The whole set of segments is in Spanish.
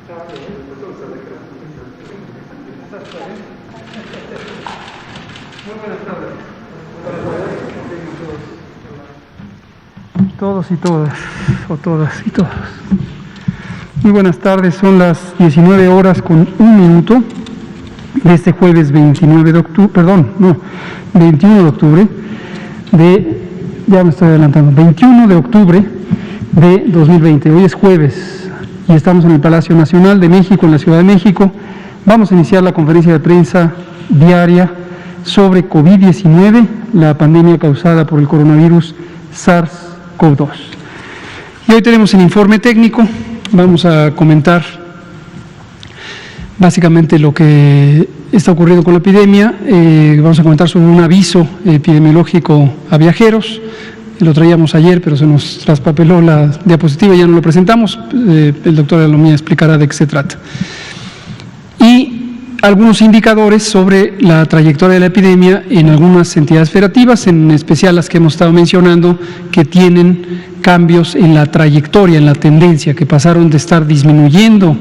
Muy buenas tardes. Todos y todas, o todas y todos. Muy buenas tardes, son las 19 horas con 1 minuto de este jueves 21 de octubre ya me estoy adelantando, 21 de octubre de 2020. Hoy es jueves y estamos en el Palacio Nacional de México, en la Ciudad de México. Vamos a iniciar la conferencia de prensa diaria sobre COVID-19, la pandemia causada por el coronavirus SARS-CoV-2. Y hoy tenemos el informe técnico. Vamos a comentar básicamente lo que está ocurriendo con la epidemia. Vamos a comentar sobre un aviso epidemiológico a viajeros. Lo traíamos ayer, pero se nos traspapeló la diapositiva y ya no lo presentamos. El doctor Alomía explicará de qué se trata. Y algunos indicadores sobre la trayectoria de la epidemia en algunas entidades federativas, en especial las que hemos estado mencionando, que tienen cambios en la trayectoria, en la tendencia, que pasaron de estar disminuyendo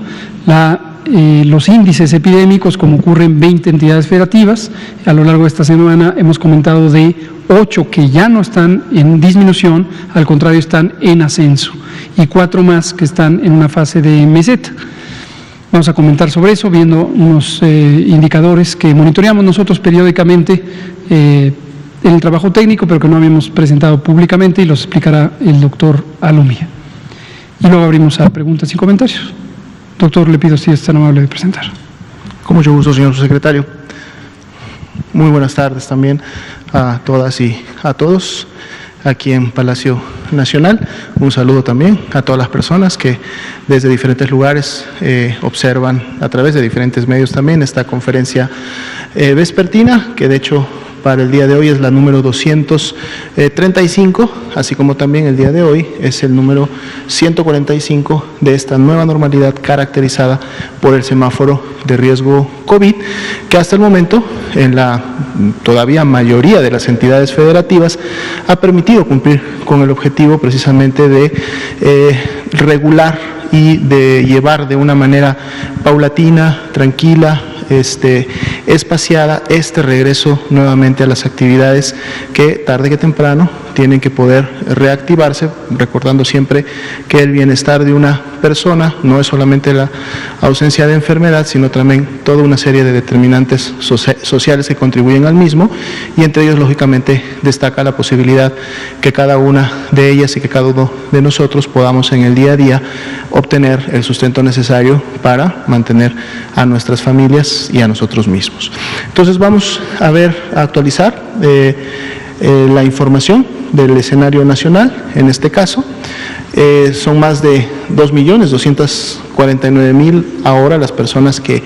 los índices epidémicos, como ocurre en 20 entidades federativas. A lo largo de esta semana hemos comentado de 8 que ya no están en disminución, al contrario están en ascenso, y 4 más que están en una fase de meseta. Vamos a comentar sobre eso, viendo unos indicadores que monitoreamos nosotros periódicamente en el trabajo técnico, pero que no habíamos presentado públicamente, y los explicará el doctor Alomía. Y luego abrimos a preguntas y comentarios. Doctor, le pido si es tan amable de presentar. Con mucho gusto, señor subsecretario. Muy buenas tardes también a todas y a todos aquí en Palacio Nacional. Un saludo también a todas las personas que desde diferentes lugares observan a través de diferentes medios también esta conferencia vespertina, que de hecho para el día de hoy es la número 235, así como también el día de hoy es el número 145 de esta nueva normalidad caracterizada por el semáforo de riesgo COVID, que hasta el momento en la todavía mayoría de las entidades federativas ha permitido cumplir con el objetivo precisamente de regular y de llevar de una manera paulatina, tranquila, espaciada, regreso nuevamente a las actividades que tarde que temprano tienen que poder reactivarse, recordando siempre que el bienestar de una persona no es solamente la ausencia de enfermedad, sino también toda una serie de determinantes sociales que contribuyen al mismo, y entre ellos lógicamente destaca la posibilidad que cada una de ellas y que cada uno de nosotros podamos en el día a día obtener el sustento necesario para mantener a nuestras familias y a nosotros mismos. Entonces vamos a actualizar la información del escenario nacional. En este caso son más de 2.249.000 ahora las personas que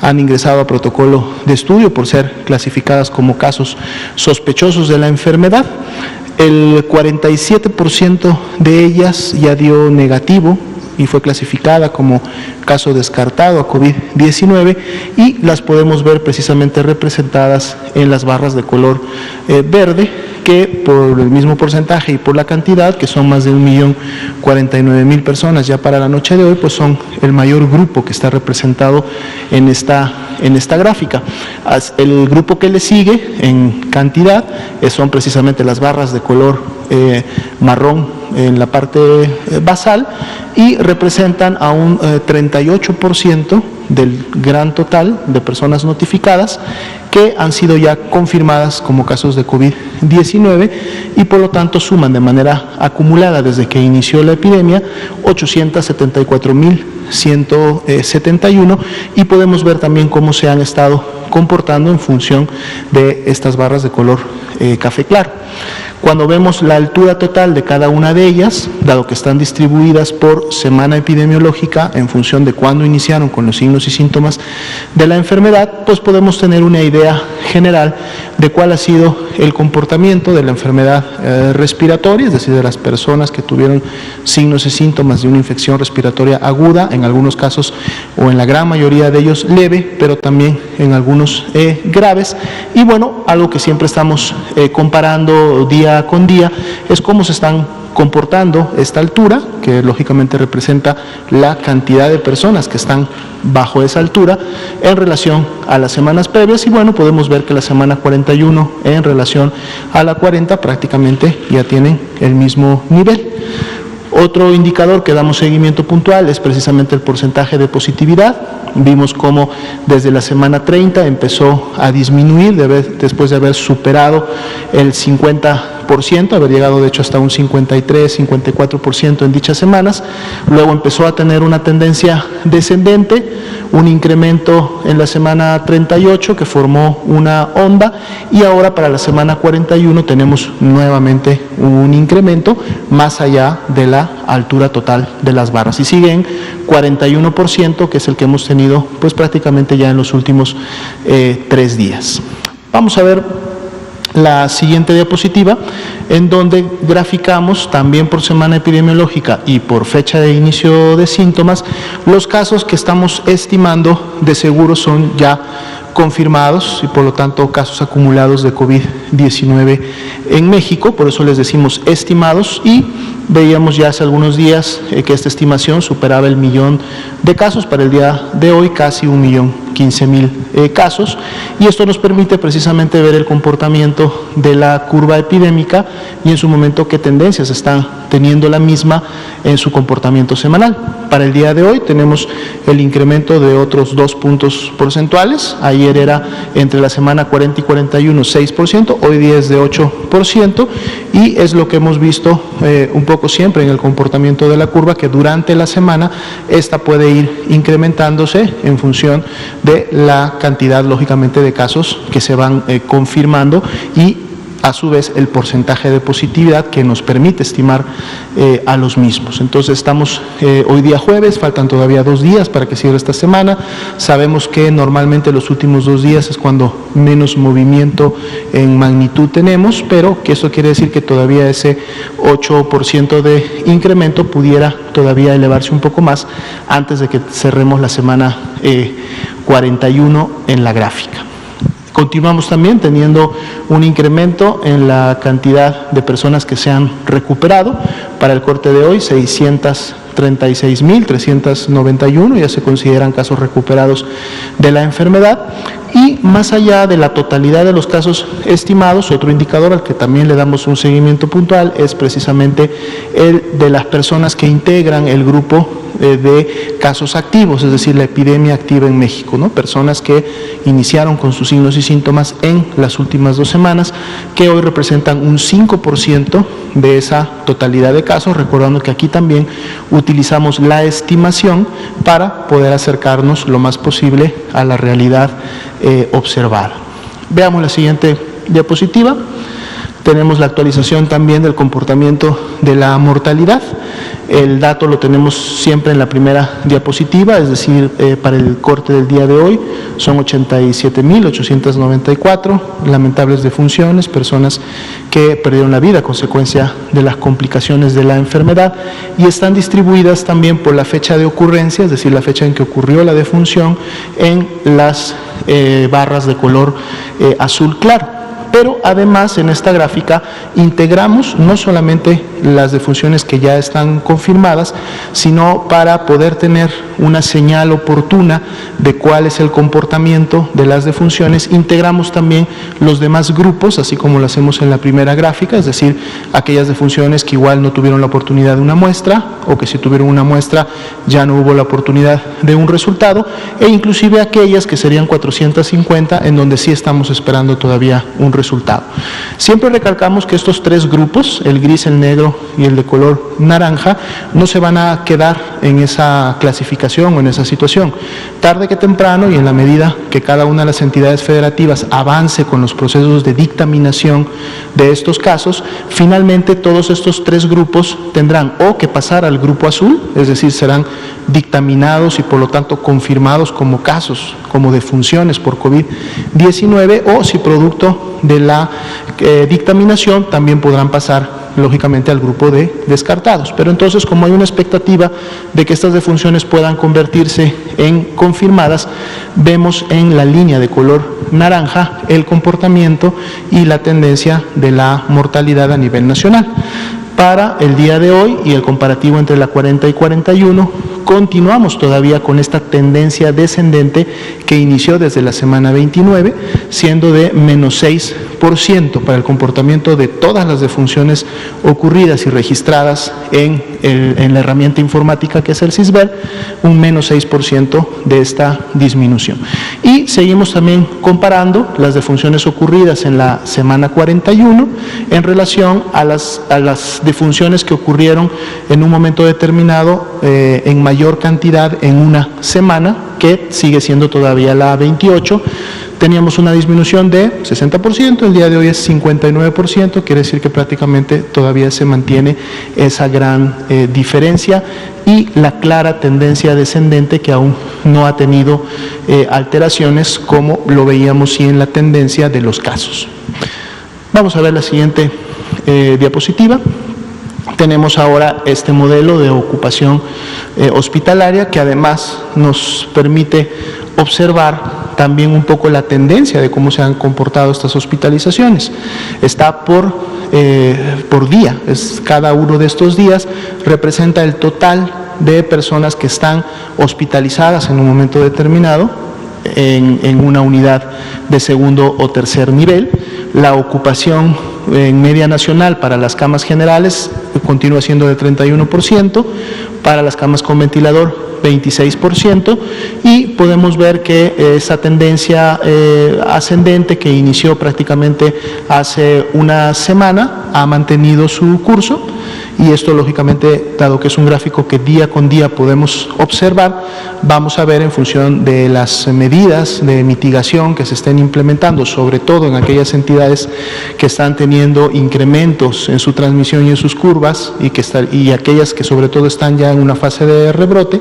han ingresado a protocolo de estudio por ser clasificadas como casos sospechosos de la enfermedad. El 47% de ellas ya dio negativo y fue clasificada como caso descartado a COVID-19, y las podemos ver precisamente representadas en las barras de color verde, que por el mismo porcentaje y por la cantidad, que son más de 1.049.000 personas ya para la noche de hoy, pues son el mayor grupo que está representado en esta gráfica. El grupo que le sigue en cantidad son precisamente las barras de color marrón en la parte basal, y representan a un 38% del gran total de personas notificadas que han sido ya confirmadas como casos de COVID-19, y por lo tanto suman de manera acumulada desde que inició la epidemia 874.171, y podemos ver también cómo se han estado comportando en función de estas barras de color café claro. Cuando vemos la altura total de cada una de ellas, dado que están distribuidas por semana epidemiológica en función de cuándo iniciaron con los signos y síntomas de la enfermedad, pues podemos tener una idea general de cuál ha sido el comportamiento de la enfermedad respiratoria, es decir, de las personas que tuvieron signos y síntomas de una infección respiratoria aguda, en algunos casos o en la gran mayoría de ellos leve, pero también en algunos graves. Y bueno, algo que siempre estamos comparando día con día es cómo se están comportando esta altura, que lógicamente representa la cantidad de personas que están bajo esa altura en relación a las semanas previas, y bueno, podemos ver que la semana 41 en relación a la 40 prácticamente ya tienen el mismo nivel. Otro indicador que damos seguimiento puntual es precisamente el porcentaje de positividad. Vimos cómo desde la semana 30 empezó a disminuir después de haber superado el 50%, haber llegado de hecho hasta un 53, 54% en dichas semanas. Luego empezó a tener una tendencia descendente, un incremento en la semana 38 que formó una onda, y ahora para la semana 41 tenemos nuevamente un incremento más allá de la altura total de las barras, y sigue en 41%, que es el que hemos tenido pues prácticamente ya en los últimos 3 días. Vamos a ver la siguiente diapositiva, en donde graficamos también por semana epidemiológica y por fecha de inicio de síntomas los casos que estamos estimando de seguro son ya confirmados y por lo tanto casos acumulados de COVID-19 en México. Por eso les decimos estimados, y veíamos ya hace algunos días que esta estimación superaba el 1.000.000 de casos. Para el día de hoy casi 1.015.000 casos, y esto nos permite precisamente ver el comportamiento de la curva epidémica y en su momento qué tendencias están teniendo la misma en su comportamiento semanal. Para el día de hoy tenemos el incremento de otros 2 puntos porcentuales. Ayer era entre la semana 40 y 41 6%, hoy día es de 8%, y es lo que hemos visto un poco siempre en el comportamiento de la curva, que durante la semana esta puede ir incrementándose en función de la cantidad, lógicamente, de casos que se van confirmando, y a su vez el porcentaje de positividad que nos permite estimar a los mismos. Entonces estamos hoy día jueves, faltan todavía 2 días para que cierre esta semana. Sabemos que normalmente los últimos 2 días es cuando menos movimiento en magnitud tenemos, pero que eso quiere decir que todavía ese 8% de incremento pudiera todavía elevarse un poco más antes de que cerremos la semana 41 en la gráfica. Continuamos también teniendo un incremento en la cantidad de personas que se han recuperado. Para el corte de hoy, 636.391 ya se consideran casos recuperados de la enfermedad. Y más allá de la totalidad de los casos estimados, otro indicador al que también le damos un seguimiento puntual es precisamente el de las personas que integran el grupo de casos activos, es decir, la epidemia activa en México, ¿no? Personas que iniciaron con sus signos y síntomas en las últimas 2 semanas, que hoy representan un 5% de esa totalidad de casos, recordando que aquí también utilizamos la estimación para poder acercarnos lo más posible a la realidad observada. Veamos la siguiente diapositiva. Tenemos la actualización también del comportamiento de la mortalidad. El dato lo tenemos siempre en la primera diapositiva, es decir, para el corte del día de hoy son 87.894 lamentables defunciones, personas que perdieron la vida a consecuencia de las complicaciones de la enfermedad, y están distribuidas también por la fecha de ocurrencia, es decir, la fecha en que ocurrió la defunción, en las barras de color azul claro. Pero además en esta gráfica integramos no solamente las defunciones que ya están confirmadas, sino para poder tener una señal oportuna de cuál es el comportamiento de las defunciones, integramos también los demás grupos, así como lo hacemos en la primera gráfica, es decir, aquellas defunciones que igual no tuvieron la oportunidad de una muestra, o que si tuvieron una muestra ya no hubo la oportunidad de un resultado, e inclusive aquellas que serían 450, en donde sí estamos esperando todavía un resultado. Siempre recalcamos que estos 3 grupos, el gris, el negro y el de color naranja, no se van a quedar en esa clasificación o en esa situación. Tarde que temprano, y en la medida que cada una de las entidades federativas avance con los procesos de dictaminación de estos casos, finalmente todos estos 3 grupos tendrán o que pasar al grupo azul, es decir, serán dictaminados y por lo tanto confirmados como casos, como defunciones por COVID-19, o si producto de la dictaminación también podrán pasar lógicamente al grupo de descartados. Pero entonces, como hay una expectativa de que estas defunciones puedan convertirse en confirmadas, vemos en la línea de color naranja el comportamiento y la tendencia de la mortalidad a nivel nacional. Para el día de hoy y el comparativo entre la 40 y 41, continuamos todavía con esta tendencia descendente que inició desde la semana 29, siendo de menos 6% para el comportamiento de todas las defunciones ocurridas y registradas en la herramienta informática que es el CISBER, un menos 6% de esta disminución. Y seguimos también comparando las defunciones ocurridas en la semana 41 en relación a las defunciones que ocurrieron en un momento determinado en mayor cantidad en una semana, que sigue siendo todavía la 28. Teníamos una disminución de 60%, el día de hoy es 59%, quiere decir que prácticamente todavía se mantiene esa gran diferencia y la clara tendencia descendente que aún no ha tenido alteraciones como lo veíamos sí en la tendencia de los casos. Vamos a ver la siguiente diapositiva. Tenemos ahora este modelo de ocupación hospitalaria que además nos permite observar también un poco la tendencia de cómo se han comportado estas hospitalizaciones. Está por día, cada uno de estos días representa el total de personas que están hospitalizadas en un momento determinado en una unidad de segundo o tercer nivel. La ocupación en media nacional para las camas generales continúa siendo de 31%, para las camas con ventilador 26%, y podemos ver que esa tendencia ascendente que inició prácticamente hace una semana ha mantenido su curso. Y esto lógicamente, dado que es un gráfico que día con día podemos observar, vamos a ver en función de las medidas de mitigación que se estén implementando, sobre todo en aquellas entidades que están teniendo incrementos en su transmisión y en sus curvas y aquellas que sobre todo están ya en una fase de rebrote,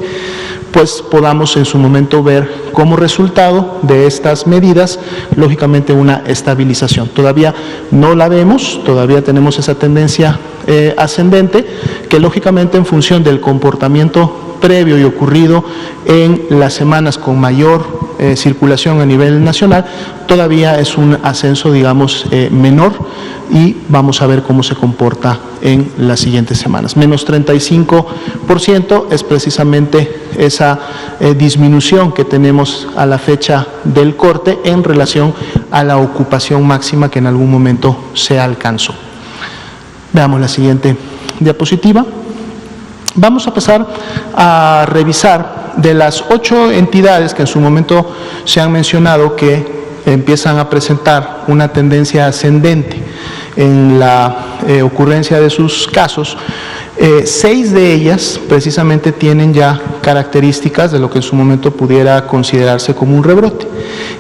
pues podamos en su momento ver como resultado de estas medidas, lógicamente una estabilización. Todavía no la vemos, todavía tenemos esa tendencia ascendente, que lógicamente en función del comportamiento previo y ocurrido en las semanas con mayor circulación a nivel nacional, todavía es un ascenso, digamos, menor, y vamos a ver cómo se comporta en las siguientes semanas. Menos 35% es precisamente esa disminución que tenemos a la fecha del corte en relación a la ocupación máxima que en algún momento se alcanzó. Veamos la siguiente diapositiva. Vamos a pasar a revisar de las 8 entidades que en su momento se han mencionado que empiezan a presentar una tendencia ascendente en la ocurrencia de sus casos. 6 de ellas precisamente tienen ya características de lo que en su momento pudiera considerarse como un rebrote,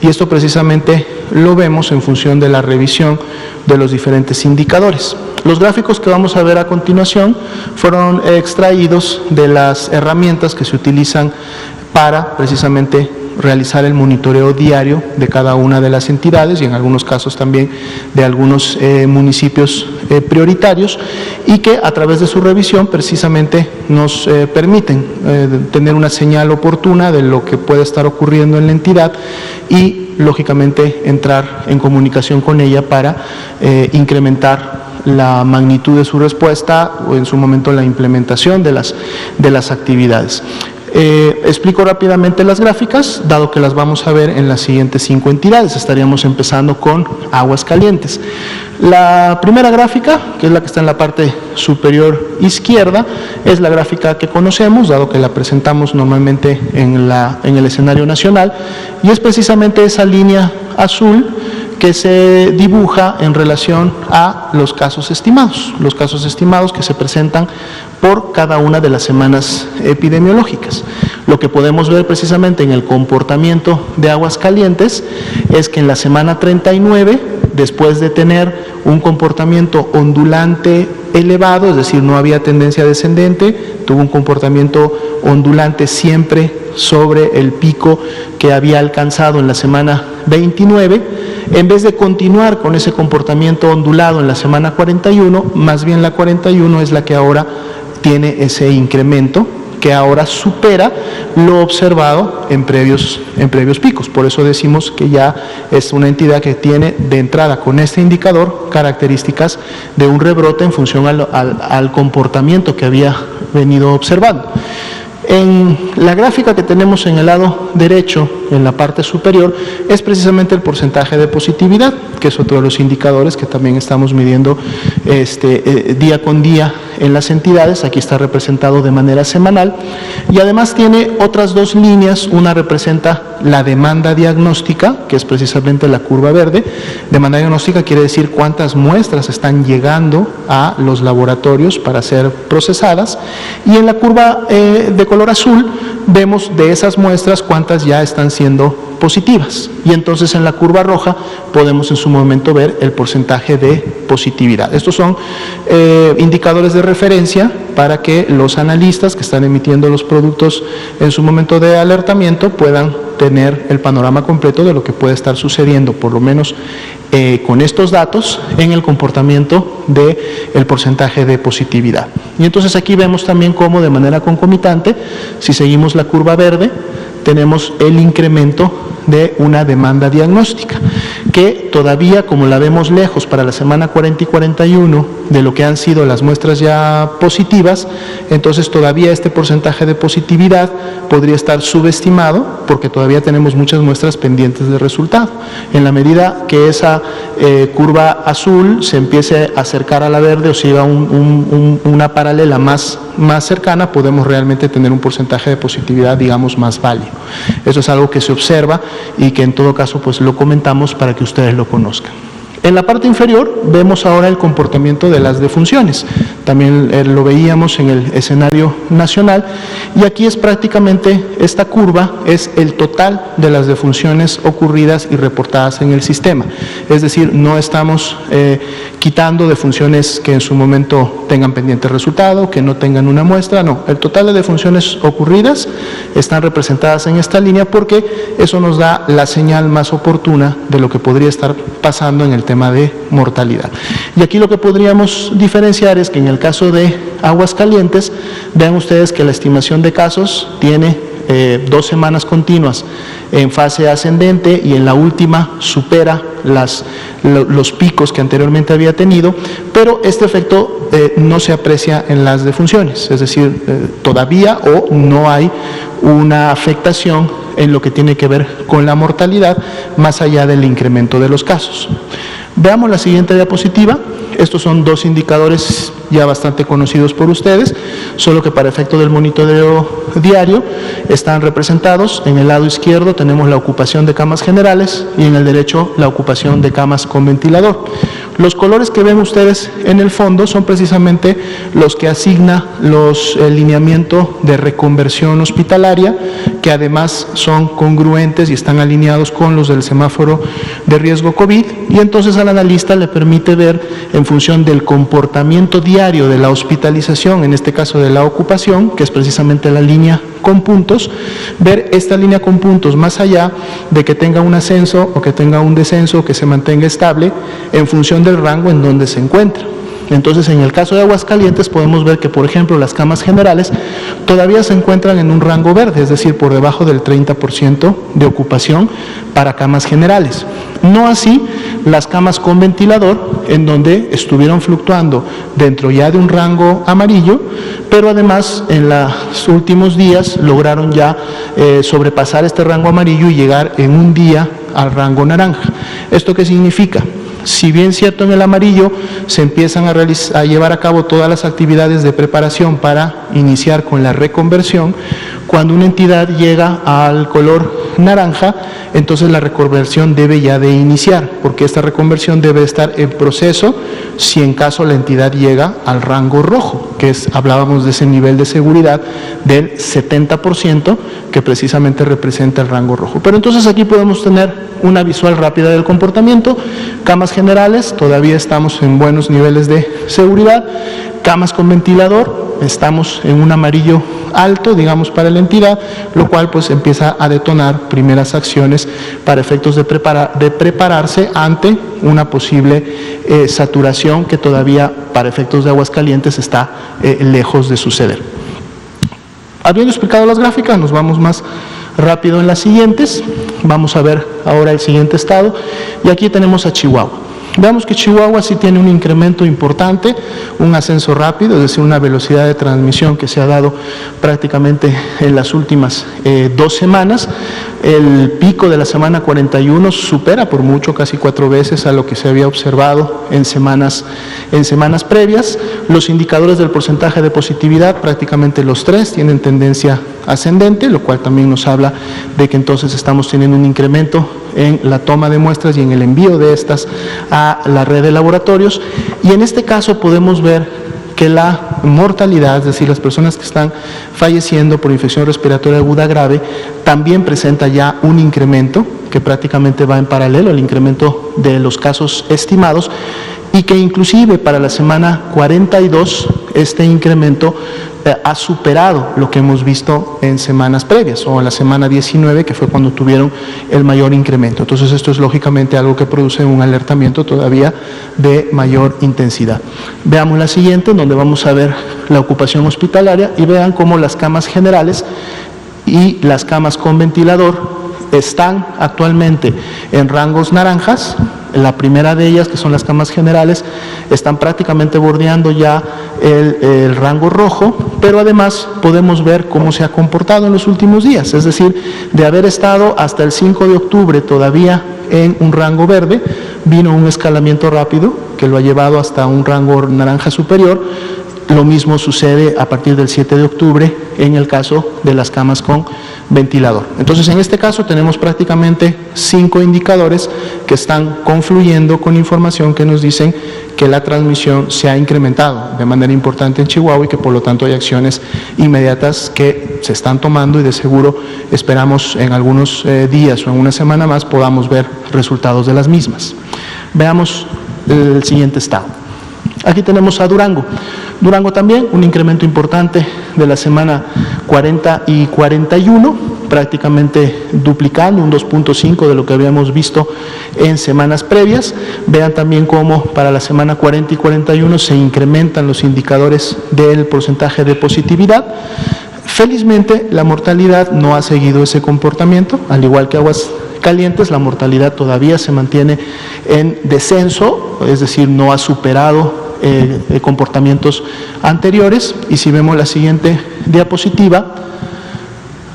y esto precisamente lo vemos en función de la revisión de los diferentes indicadores. Los gráficos que vamos a ver a continuación fueron extraídos de las herramientas que se utilizan para precisamente realizar el monitoreo diario de cada una de las entidades y en algunos casos también de algunos municipios prioritarios, y que a través de su revisión precisamente nos permiten tener una señal oportuna de lo que puede estar ocurriendo en la entidad y lógicamente entrar en comunicación con ella para incrementar la magnitud de su respuesta o en su momento la implementación de las actividades. Explico rápidamente las gráficas, dado que las vamos a ver en las siguientes 5 entidades. Estaríamos empezando con Aguascalientes. La primera gráfica, que es la que está en la parte superior izquierda, es la gráfica que conocemos, dado que la presentamos normalmente en el escenario nacional, y es precisamente esa línea azul que se dibuja en relación a los casos estimados que se presentan por cada una de las semanas epidemiológicas. Lo que podemos ver precisamente en el comportamiento de Aguascalientes es que en la semana 39, después de tener un comportamiento ondulante elevado, es decir, no había tendencia descendente, tuvo un comportamiento ondulante siempre sobre el pico que había alcanzado en la semana 29, en vez de continuar con ese comportamiento ondulado en la semana 41, más bien la 41 es la que ahora tiene ese incremento que ahora supera lo observado en previos picos. Por eso decimos que ya es una entidad que tiene de entrada con este indicador características de un rebrote en función al comportamiento que había venido observando. En la gráfica que tenemos en el lado derecho, en la parte superior, es precisamente el porcentaje de positividad, que es otro de los indicadores que también estamos midiendo día con día en las entidades. Aquí está representado de manera semanal y además tiene otras dos líneas. Una representa la demanda diagnóstica, que es precisamente la curva verde. Demanda diagnóstica quiere decir cuántas muestras están llegando a los laboratorios para ser procesadas, y en la curva de color azul vemos de esas muestras cuántas ya están siendo positivas, y entonces en la curva roja podemos en su momento ver el porcentaje de positividad. Estos son indicadores de referencia para que los analistas que están emitiendo los productos en su momento de alertamiento puedan tener el panorama completo de lo que puede estar sucediendo, por lo menos con estos datos, en el comportamiento del porcentaje de positividad. Y entonces aquí vemos también cómo de manera concomitante, si seguimos la curva verde, tenemos el incremento de una demanda diagnóstica, que todavía, como la vemos lejos para la semana 40 y 41 de lo que han sido las muestras ya positivas, entonces todavía este porcentaje de positividad podría estar subestimado, porque todavía tenemos muchas muestras pendientes de resultado. En la medida que esa curva azul se empiece a acercar a la verde, o siga una paralela más cercana, podemos realmente tener un porcentaje de positividad, digamos, más válido. Eso es algo que se observa y que en todo caso pues lo comentamos para que ustedes lo conozcan. En la parte inferior vemos ahora el comportamiento de las defunciones. También lo veíamos en el escenario nacional, y aquí es prácticamente, esta curva es el total de las defunciones ocurridas y reportadas en el sistema. Es decir, no estamos quitando defunciones que en su momento tengan pendiente resultado, que no tengan una muestra, no. El total de defunciones ocurridas están representadas en esta línea, porque eso nos da la señal más oportuna de lo que podría estar pasando en el tema de mortalidad. Y aquí lo que podríamos diferenciar es que en el caso de Aguascalientes, vean ustedes que la estimación de casos tiene 2 semanas continuas en fase ascendente, y en la última supera los picos que anteriormente había tenido, pero este efecto no se aprecia en las defunciones, es decir, todavía no hay una afectación en lo que tiene que ver con la mortalidad, más allá del incremento de los casos. Veamos la siguiente diapositiva. Estos son 2 indicadores ya bastante conocidos por ustedes, solo que para efecto del monitoreo diario están representados. En el lado izquierdo tenemos la ocupación de camas generales y en el derecho la ocupación de camas con ventilador. Los colores que ven ustedes en el fondo son precisamente los que asigna el lineamiento de reconversión hospitalaria, que además son congruentes y están alineados con los del semáforo de riesgo COVID, y entonces al analista le permite ver, en función del comportamiento diario de la hospitalización, en este caso de la ocupación, que es precisamente la línea con puntos, ver esta línea con puntos más allá de que tenga un ascenso o que tenga un descenso, que se mantenga estable en función del rango en donde se encuentra. Entonces, en el caso de Aguascalientes podemos ver que, por ejemplo, las camas generales todavía se encuentran en un rango verde, es decir, por debajo del 30% de ocupación para camas generales. No así las camas con ventilador, en donde estuvieron fluctuando dentro ya de un rango amarillo, pero además en los últimos días lograron ya sobrepasar este rango amarillo y llegar en un día al rango naranja. ¿Esto qué significa? Si bien cierto, en el amarillo se empiezan a llevar a cabo todas las actividades de preparación para iniciar con la reconversión, cuando una entidad llega al color naranja, entonces la reconversión debe ya de iniciar, porque esta reconversión debe estar en proceso si en caso la entidad llega al rango rojo, que hablábamos de ese nivel de seguridad del 70%, que precisamente representa el rango rojo. Pero entonces aquí podemos tener una visual rápida del comportamiento. Camas generales, todavía estamos en buenos niveles de seguridad. Camas con ventilador, estamos en un amarillo alto, digamos, para la entidad, lo cual pues empieza a detonar primeras acciones para efectos de prepararse ante una posible saturación que todavía para efectos de Aguascalientes está lejos de suceder. Habiendo explicado las gráficas, nos vamos más rápido en las siguientes. Vamos a ver ahora el siguiente estado, y aquí tenemos a Chihuahua. Veamos que Chihuahua sí tiene un incremento importante, un ascenso rápido, es decir, una velocidad de transmisión que se ha dado prácticamente en las últimas 2 semanas. El pico de la semana 41 supera por mucho, casi 4 veces a lo que se había observado en semanas previas. Los indicadores del porcentaje de positividad, prácticamente los 3 tienen tendencia ascendente, lo cual también nos habla de que entonces estamos teniendo un incremento en la toma de muestras y en el envío de estas a la red de laboratorios. Y en este caso podemos ver que la mortalidad, es decir, las personas que están falleciendo por infección respiratoria aguda grave, también presenta ya un incremento que prácticamente va en paralelo al incremento de los casos estimados, y que inclusive para la semana 42 este incremento ha superado lo que hemos visto en semanas previas, o en la semana 19, que fue cuando tuvieron el mayor incremento. Entonces esto es lógicamente algo que produce un alertamiento todavía de mayor intensidad. Veamos la siguiente, donde vamos a ver la ocupación hospitalaria, y vean cómo las camas generales y las camas con ventilador están actualmente en rangos naranjas. La primera de ellas, que son las camas generales, están prácticamente bordeando ya el rango rojo, pero además podemos ver cómo se ha comportado en los últimos días, es decir, de haber estado hasta el 5 de octubre todavía en un rango verde, vino un escalamiento rápido que lo ha llevado hasta un rango naranja superior. Lo mismo sucede a partir del 7 de octubre en el caso de las camas con ventilador. Entonces, en este caso tenemos prácticamente 5 indicadores que están confluyendo con información que nos dicen que la transmisión se ha incrementado de manera importante en Chihuahua, y que por lo tanto hay acciones inmediatas que se están tomando, y de seguro esperamos en algunos días o en una semana más podamos ver resultados de las mismas. Veamos el siguiente estado. Aquí tenemos a Durango. Durango también, un incremento importante de la semana 40 y 41, prácticamente duplicando, un 2.5 de lo que habíamos visto en semanas previas. Vean también cómo para la semana 40 y 41 se incrementan los indicadores del porcentaje de positividad. Felizmente, la mortalidad no ha seguido ese comportamiento, al igual que Aguascalientes, la mortalidad todavía se mantiene en descenso, es decir, no ha superado comportamientos anteriores. Y si vemos la siguiente diapositiva,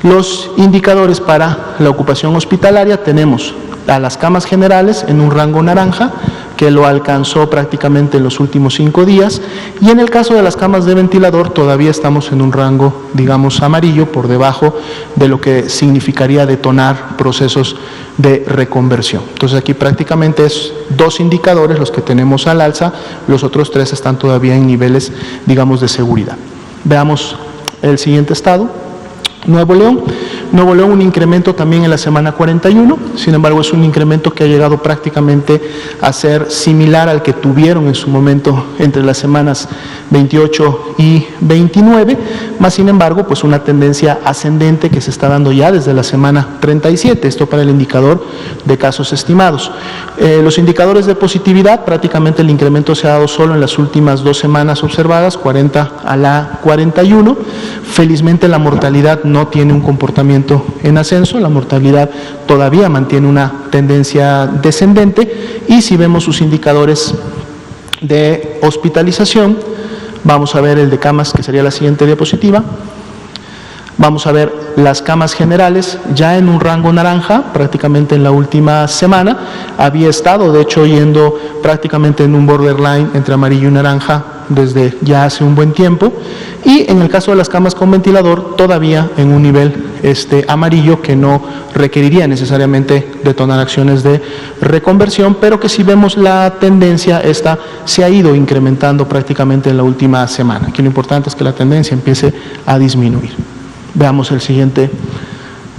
los indicadores para la ocupación hospitalaria, tenemos a las camas generales en un rango naranja, que lo alcanzó prácticamente en los últimos 5 días, y en el caso de las camas de ventilador todavía estamos en un rango, digamos, amarillo, por debajo de lo que significaría detonar procesos de reconversión. Entonces aquí prácticamente es 2 indicadores los que tenemos al alza, los otros 3 están todavía en niveles, digamos, de seguridad. Veamos el siguiente estado. Nuevo León, un incremento también en la semana 41, sin embargo es un incremento que ha llegado prácticamente a ser similar al que tuvieron en su momento entre las semanas 28 y 29, más sin embargo pues una tendencia ascendente que se está dando ya desde la semana 37, esto para el indicador de casos estimados. Los indicadores de positividad, prácticamente el incremento se ha dado solo en las últimas 2 semanas observadas, 40 a la 41, felizmente la mortalidad no tiene un comportamiento en ascenso, la mortalidad todavía mantiene una tendencia descendente, y si vemos sus indicadores de hospitalización, vamos a ver el de camas, que sería la siguiente diapositiva. Vamos a ver las camas generales ya en un rango naranja, prácticamente en la última semana. Había estado, de hecho, yendo prácticamente en un borderline entre amarillo y naranja desde ya hace un buen tiempo. Y en el caso de las camas con ventilador, todavía en un nivel amarillo, que no requeriría necesariamente detonar acciones de reconversión, pero que si vemos la tendencia, esta se ha ido incrementando prácticamente en la última semana. Aquí lo importante es que la tendencia empiece a disminuir. Veamos el siguiente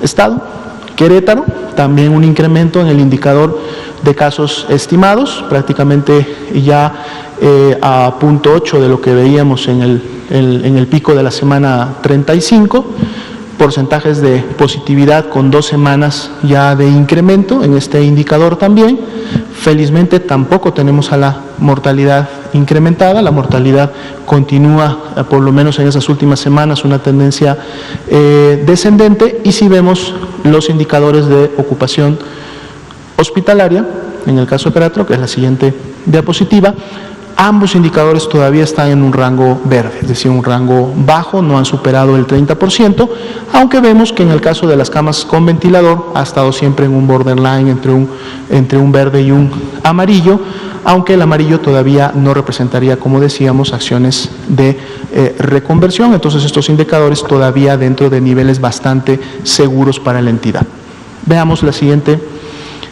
estado. Querétaro, también un incremento en el indicador de casos estimados, prácticamente ya a 0.8 de lo que veíamos en el pico de la semana 35, porcentajes de positividad con 2 semanas ya de incremento en este indicador también. Felizmente tampoco tenemos a la mortalidad incrementada, la mortalidad continúa, por lo menos en esas últimas semanas, una tendencia descendente, y si vemos los indicadores de ocupación hospitalaria, en el caso de Querétaro, que es la siguiente diapositiva, ambos indicadores todavía están en un rango verde, es decir, un rango bajo, no han superado el 30%, aunque vemos que en el caso de las camas con ventilador ha estado siempre en un borderline entre un verde y un amarillo, aunque el amarillo todavía no representaría, como decíamos, acciones de reconversión. Entonces estos indicadores todavía dentro de niveles bastante seguros para la entidad. Veamos la siguiente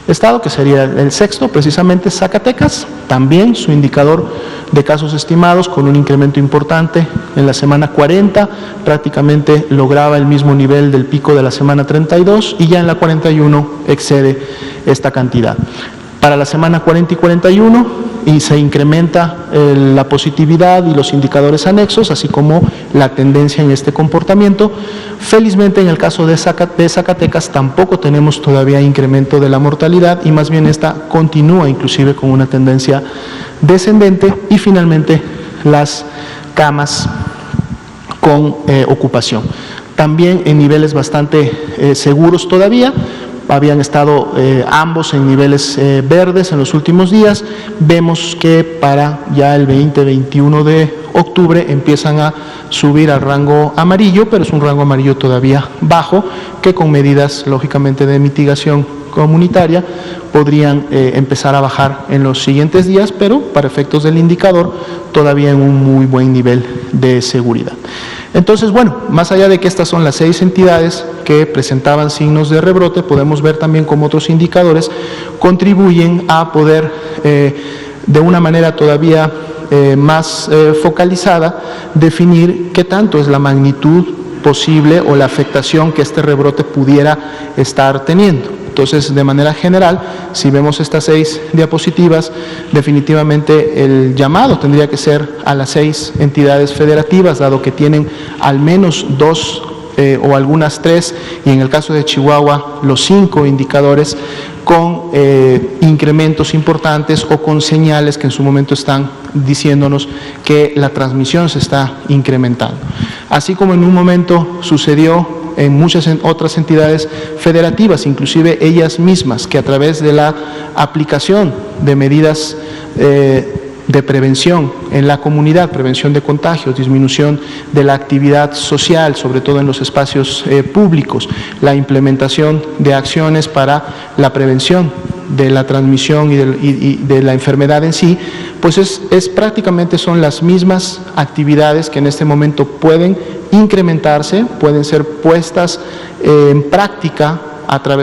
estado, que sería el sexto, precisamente Zacatecas, también su indicador de casos estimados con un incremento importante. En la semana 40 prácticamente lograba el mismo nivel del pico de la semana 32 y ya en la 41 excede esta cantidad. Para la semana 40 y 41 y se incrementa la positividad y los indicadores anexos, así como la tendencia en este comportamiento. Felizmente en el caso de Zacatecas tampoco tenemos todavía incremento de la mortalidad y más bien esta continúa inclusive con una tendencia descendente. Y finalmente las camas con ocupación, también en niveles bastante seguros todavía. Habían estado ambos en niveles verdes en los últimos días. Vemos que para ya el 20-21 de octubre empiezan a subir al rango amarillo, pero es un rango amarillo todavía bajo, que con medidas lógicamente de mitigación comunitaria podrían empezar a bajar en los siguientes días, pero para efectos del indicador todavía en un muy buen nivel de seguridad. Entonces, bueno, más allá de que estas son las 6 entidades que presentaban signos de rebrote, podemos ver también cómo otros indicadores contribuyen a poder, de una manera todavía más focalizada, definir qué tanto es la magnitud posible o la afectación que este rebrote pudiera estar teniendo. Entonces, de manera general, si vemos estas 6 diapositivas, definitivamente el llamado tendría que ser a las 6 entidades federativas, dado que tienen al menos 2 o algunas 3, y en el caso de Chihuahua, los 5 indicadores con incrementos importantes o con señales que en su momento están diciéndonos que la transmisión se está incrementando. Así como en un momento sucedió en muchas otras entidades federativas, inclusive ellas mismas, que a través de la aplicación de medidas de prevención en la comunidad, prevención de contagios, disminución de la actividad social, sobre todo en los espacios públicos, la implementación de acciones para la prevención de la transmisión y de la enfermedad en sí, pues es prácticamente son las mismas actividades que en este momento pueden incrementarse, pueden ser puestas en práctica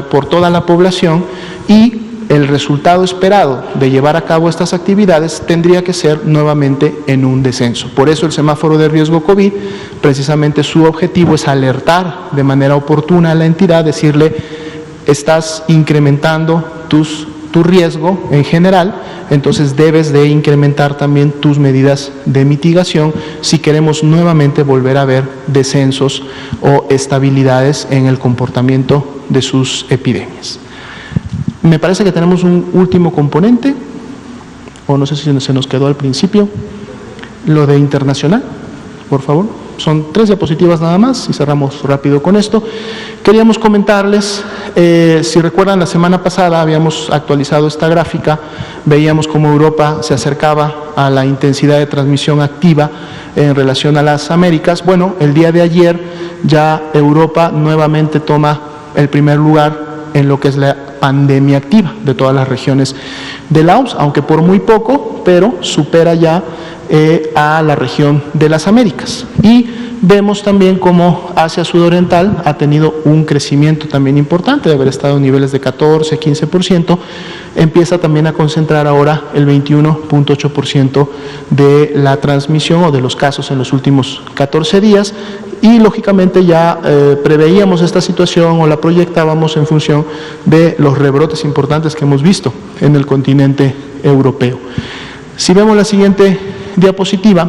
por toda la población, y el resultado esperado de llevar a cabo estas actividades tendría que ser nuevamente en un descenso. Por eso el semáforo de riesgo COVID, precisamente su objetivo es alertar de manera oportuna a la entidad, decirle: estás incrementando tu riesgo en general, entonces debes de incrementar también tus medidas de mitigación si queremos nuevamente volver a ver descensos o estabilidades en el comportamiento de sus epidemias. Me parece que tenemos un último componente, o no sé si se nos quedó al principio, lo de internacional, por favor. Son 3 diapositivas nada más y cerramos rápido con esto. Queríamos comentarles, si recuerdan, la semana pasada habíamos actualizado esta gráfica, veíamos cómo Europa se acercaba a la intensidad de transmisión activa en relación a las Américas. Bueno, el día de ayer ya Europa nuevamente toma el primer lugar en lo que es la pandemia activa de todas las regiones de la OMS, aunque por muy poco, pero supera ya a la región de las Américas. Y vemos también cómo Asia Sudoriental ha tenido un crecimiento también importante, de haber estado en niveles de 14, 15%, empieza también a concentrar ahora el 21.8% de la transmisión o de los casos en los últimos 14 días, y lógicamente ya preveíamos esta situación o la proyectábamos en función de los rebrotes importantes que hemos visto en el continente europeo. Si vemos la siguiente diapositiva,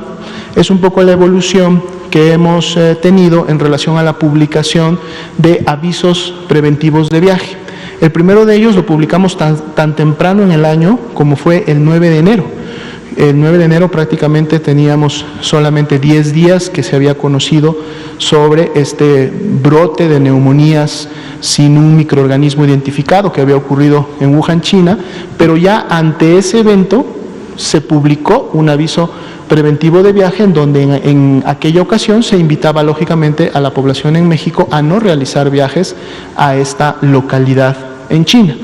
es un poco la evolución que hemos tenido en relación a la publicación de avisos preventivos de viaje. El primero de ellos lo publicamos tan temprano en el año como fue el 9 de enero. el 9 de enero prácticamente teníamos solamente 10 días que se había conocido sobre este brote de neumonías sin un microorganismo identificado que había ocurrido en Wuhan, China, pero ya ante ese evento se publicó un aviso preventivo de viaje en donde en aquella ocasión se invitaba lógicamente a la población en México a no realizar viajes a esta localidad en China.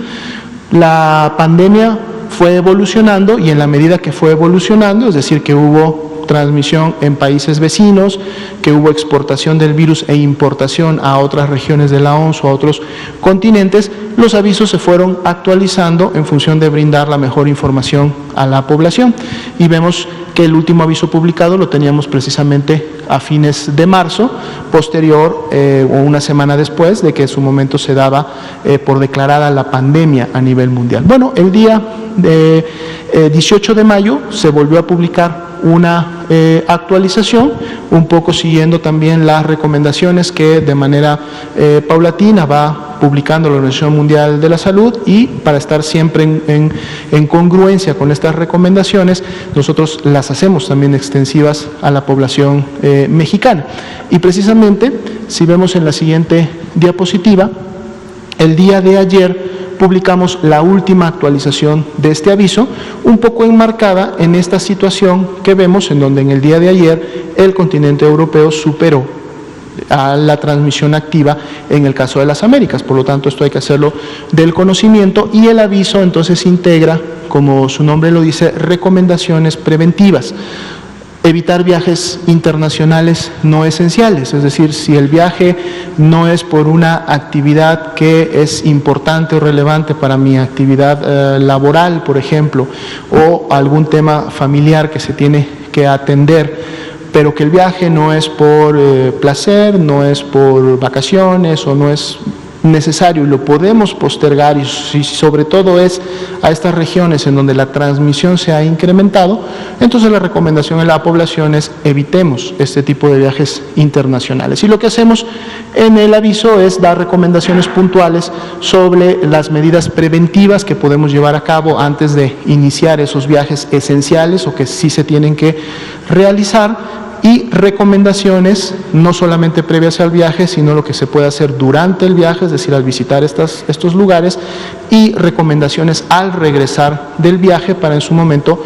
La pandemia fue evolucionando y en la medida que fue evolucionando, es decir, que hubo transmisión en países vecinos, que hubo exportación del virus e importación a otras regiones de la OMS o a otros continentes, los avisos se fueron actualizando en función de brindar la mejor información a la población. Y vemos que el último aviso publicado lo teníamos precisamente a fines de marzo, posterior o una semana después de que en su momento se daba por declarada la pandemia a nivel mundial. Bueno, el día 18 de mayo se volvió a publicar una actualización, un poco siguiendo también las recomendaciones que de manera paulatina va publicando la Organización Mundial de la Salud, y para estar siempre en congruencia con estas recomendaciones, nosotros las hacemos también extensivas a la población mexicana. Y precisamente, si vemos en la siguiente diapositiva, el día de ayer publicamos la última actualización de este aviso, un poco enmarcada en esta situación que vemos, en donde en el día de ayer el continente europeo superó a la transmisión activa en el caso de las Américas. Por lo tanto, esto hay que hacerlo del conocimiento, y el aviso entonces integra, como su nombre lo dice, recomendaciones preventivas. Evitar viajes internacionales no esenciales, es decir, si el viaje no es por una actividad que es importante o relevante para mi actividad laboral, por ejemplo, o algún tema familiar que se tiene que atender, pero que el viaje no es por placer, no es por vacaciones o no es necesario y lo podemos postergar, y si sobre todo es a estas regiones en donde la transmisión se ha incrementado, entonces la recomendación a la población es evitemos este tipo de viajes internacionales. Y lo que hacemos en el aviso es dar recomendaciones puntuales sobre las medidas preventivas que podemos llevar a cabo antes de iniciar esos viajes esenciales o que sí se tienen que realizar, y recomendaciones no solamente previas al viaje, sino lo que se puede hacer durante el viaje, es decir, al visitar estos lugares, y recomendaciones al regresar del viaje para en su momento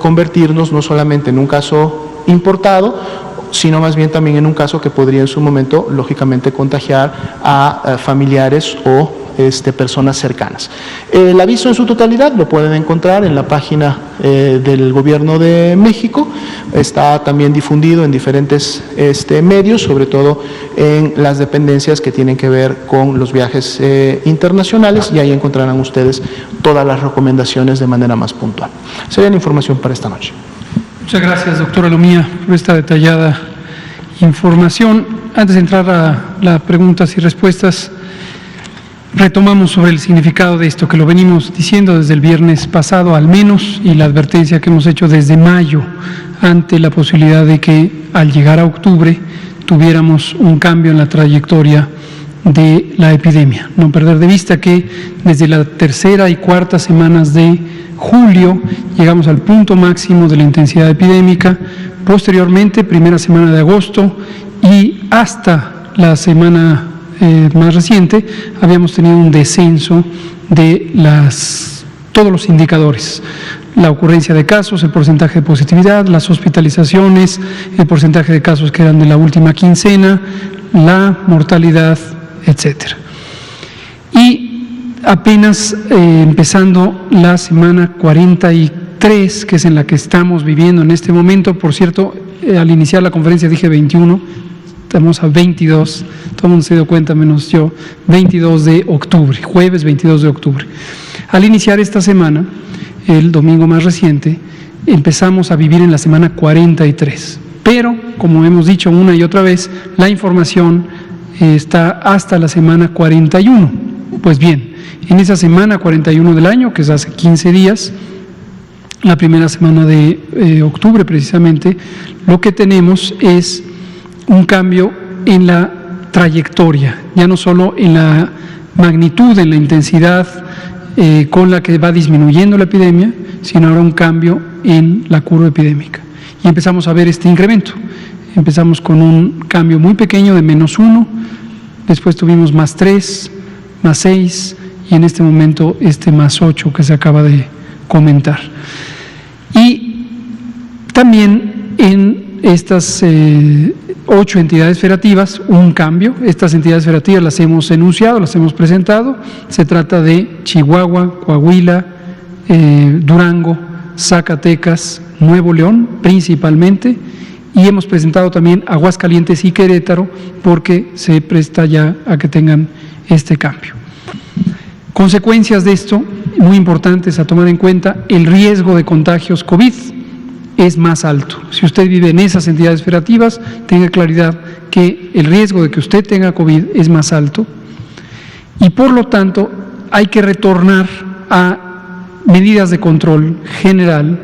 convertirnos no solamente en un caso importado, sino más bien también en un caso que podría en su momento, lógicamente, contagiar a familiares o personas cercanas. El aviso en su totalidad lo pueden encontrar en la página del Gobierno de México, está también difundido en diferentes medios, sobre todo en las dependencias que tienen que ver con los viajes internacionales, y ahí encontrarán ustedes todas las recomendaciones de manera más puntual. Sería la información para esta noche. Muchas gracias, doctora Lomía, por esta detallada información. Antes de entrar a las preguntas y respuestas, retomamos sobre el significado de esto, que lo venimos diciendo desde el viernes pasado al menos, y la advertencia que hemos hecho desde mayo ante la posibilidad de que al llegar a octubre tuviéramos un cambio en la trayectoria de la epidemia. No perder de vista que desde la tercera y cuarta semanas de julio llegamos al punto máximo de la intensidad epidémica, posteriormente primera semana de agosto y hasta la semana más reciente habíamos tenido un descenso de todos los indicadores: la ocurrencia de casos, el porcentaje de positividad, las hospitalizaciones, el porcentaje de casos que eran de la última quincena, la mortalidad, etcétera. Y apenas empezando la semana 43, que es en la que estamos viviendo en este momento. Por cierto, al iniciar la conferencia dije 21, estamos a 22, todo el mundo se dio cuenta menos yo, 22 de octubre, jueves 22 de octubre. Al iniciar esta semana, el domingo más reciente, empezamos a vivir en la semana 43, pero como hemos dicho una y otra vez, la información está hasta la semana 41. Pues bien, en esa semana 41 del año, que es hace 15 días, la primera semana de octubre precisamente, lo que tenemos es un cambio en la trayectoria, ya no solo en la magnitud, en la intensidad con la que va disminuyendo la epidemia, sino ahora un cambio en la curva epidémica. Y empezamos a ver este incremento. Empezamos con un cambio muy pequeño de -1, después tuvimos +3, +6 y en este momento +8 que se acaba de comentar. Y también en estas 8 entidades federativas, un cambio. Estas entidades federativas las hemos enunciado, las hemos presentado. Se trata de Chihuahua, Coahuila, Durango, Zacatecas, Nuevo León principalmente, y hemos presentado también Aguascalientes y Querétaro porque se presta ya a que tengan este cambio. Consecuencias de esto, muy importantes a tomar en cuenta: el riesgo de contagios COVID es más alto. Si usted vive en esas entidades federativas, tenga claridad que el riesgo de que usted tenga COVID es más alto y por lo tanto hay que retornar a medidas de control general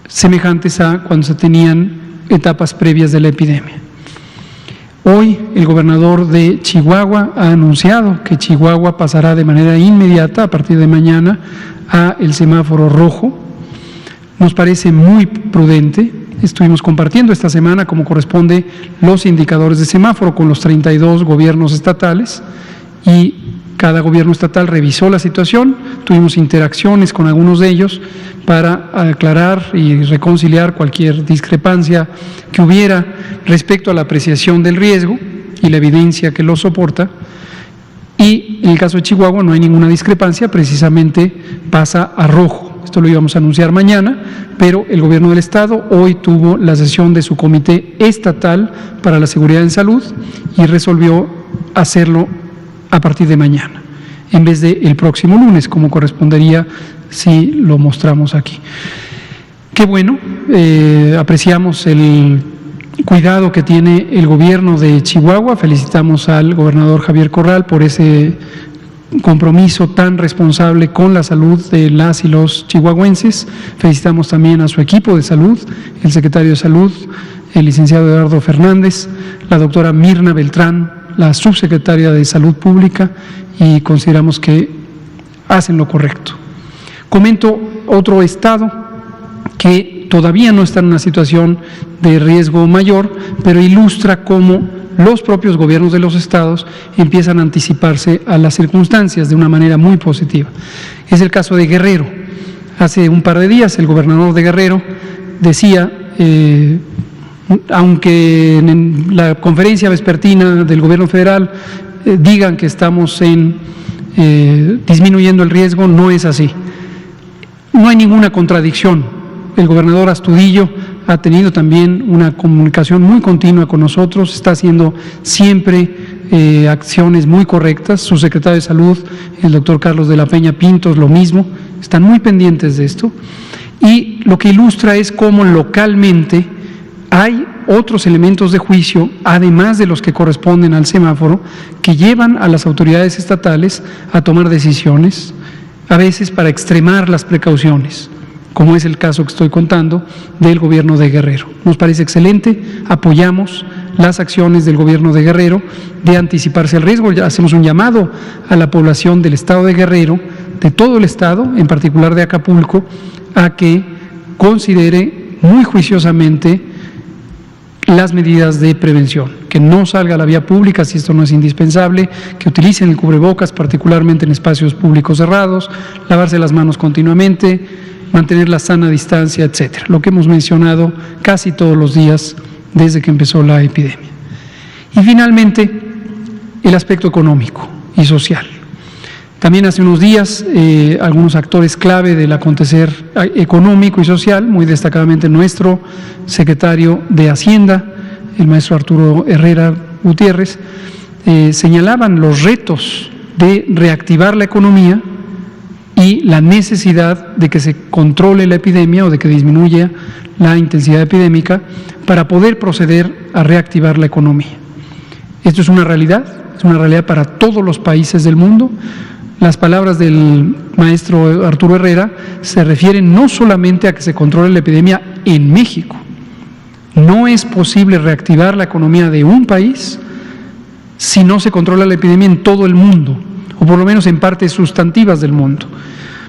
semejantes a cuando se tenían etapas previas de la epidemia. Hoy el gobernador de Chihuahua ha anunciado que Chihuahua pasará de manera inmediata, a partir de mañana, a el semáforo rojo. Nos parece muy prudente. Estuvimos compartiendo esta semana, como corresponde, los indicadores de semáforo con los 32 gobiernos estatales y cada gobierno estatal revisó la situación. Tuvimos interacciones con algunos de ellos para aclarar y reconciliar cualquier discrepancia que hubiera respecto a la apreciación del riesgo y la evidencia que lo soporta. Y en el caso de Chihuahua no hay ninguna discrepancia, precisamente pasa a rojo. Esto lo íbamos a anunciar mañana, pero el gobierno del estado hoy tuvo la sesión de su comité estatal para la seguridad en salud y resolvió hacerlo a partir de mañana, en vez del próximo lunes, como correspondería si lo mostramos aquí. Qué bueno, apreciamos el cuidado que tiene el gobierno de Chihuahua. Felicitamos al gobernador Javier Corral por ese compromiso tan responsable con la salud de las y los chihuahuenses. Felicitamos también a su equipo de salud, el secretario de Salud, el licenciado Eduardo Fernández, la doctora Mirna Beltrán, la subsecretaria de Salud Pública, y consideramos que hacen lo correcto. Comento otro estado que todavía no está en una situación de riesgo mayor, pero ilustra cómo los propios gobiernos de los estados empiezan a anticiparse a las circunstancias de una manera muy positiva. Es el caso de Guerrero. Hace un par de días el gobernador de Guerrero decía, aunque en la conferencia vespertina del gobierno federal digan que estamos disminuyendo el riesgo, no es así. No hay ninguna contradicción. El gobernador Astudillo ha tenido también una comunicación muy continua con nosotros, está haciendo siempre acciones muy correctas. Su secretario de Salud, el doctor Carlos de la Peña Pintos, lo mismo, están muy pendientes de esto. Y lo que ilustra es cómo localmente hay otros elementos de juicio, además de los que corresponden al semáforo, que llevan a las autoridades estatales a tomar decisiones, a veces para extremar las precauciones, como es el caso que estoy contando del gobierno de Guerrero. Nos parece excelente, apoyamos las acciones del gobierno de Guerrero de anticiparse al riesgo. Ya hacemos un llamado a la población del estado de Guerrero, de todo el estado, en particular de Acapulco, a que considere muy juiciosamente las medidas de prevención, que no salga a la vía pública si esto no es indispensable, que utilicen el cubrebocas, particularmente en espacios públicos cerrados, lavarse las manos continuamente, mantener la sana distancia, etcétera. Lo que hemos mencionado casi todos los días desde que empezó la epidemia. Y finalmente, el aspecto económico y social. También hace unos días, algunos actores clave del acontecer económico y social, muy destacadamente nuestro secretario de Hacienda, el maestro Arturo Herrera Gutiérrez, señalaban los retos de reactivar la economía y la necesidad de que se controle la epidemia o de que disminuya la intensidad epidémica para poder proceder a reactivar la economía. Esto es una realidad para todos los países del mundo. Las palabras del maestro Arturo Herrera se refieren no solamente a que se controle la epidemia en México. No es posible reactivar la economía de un país si no se controla la epidemia en todo el mundo. o por lo menos en partes sustantivas del mundo,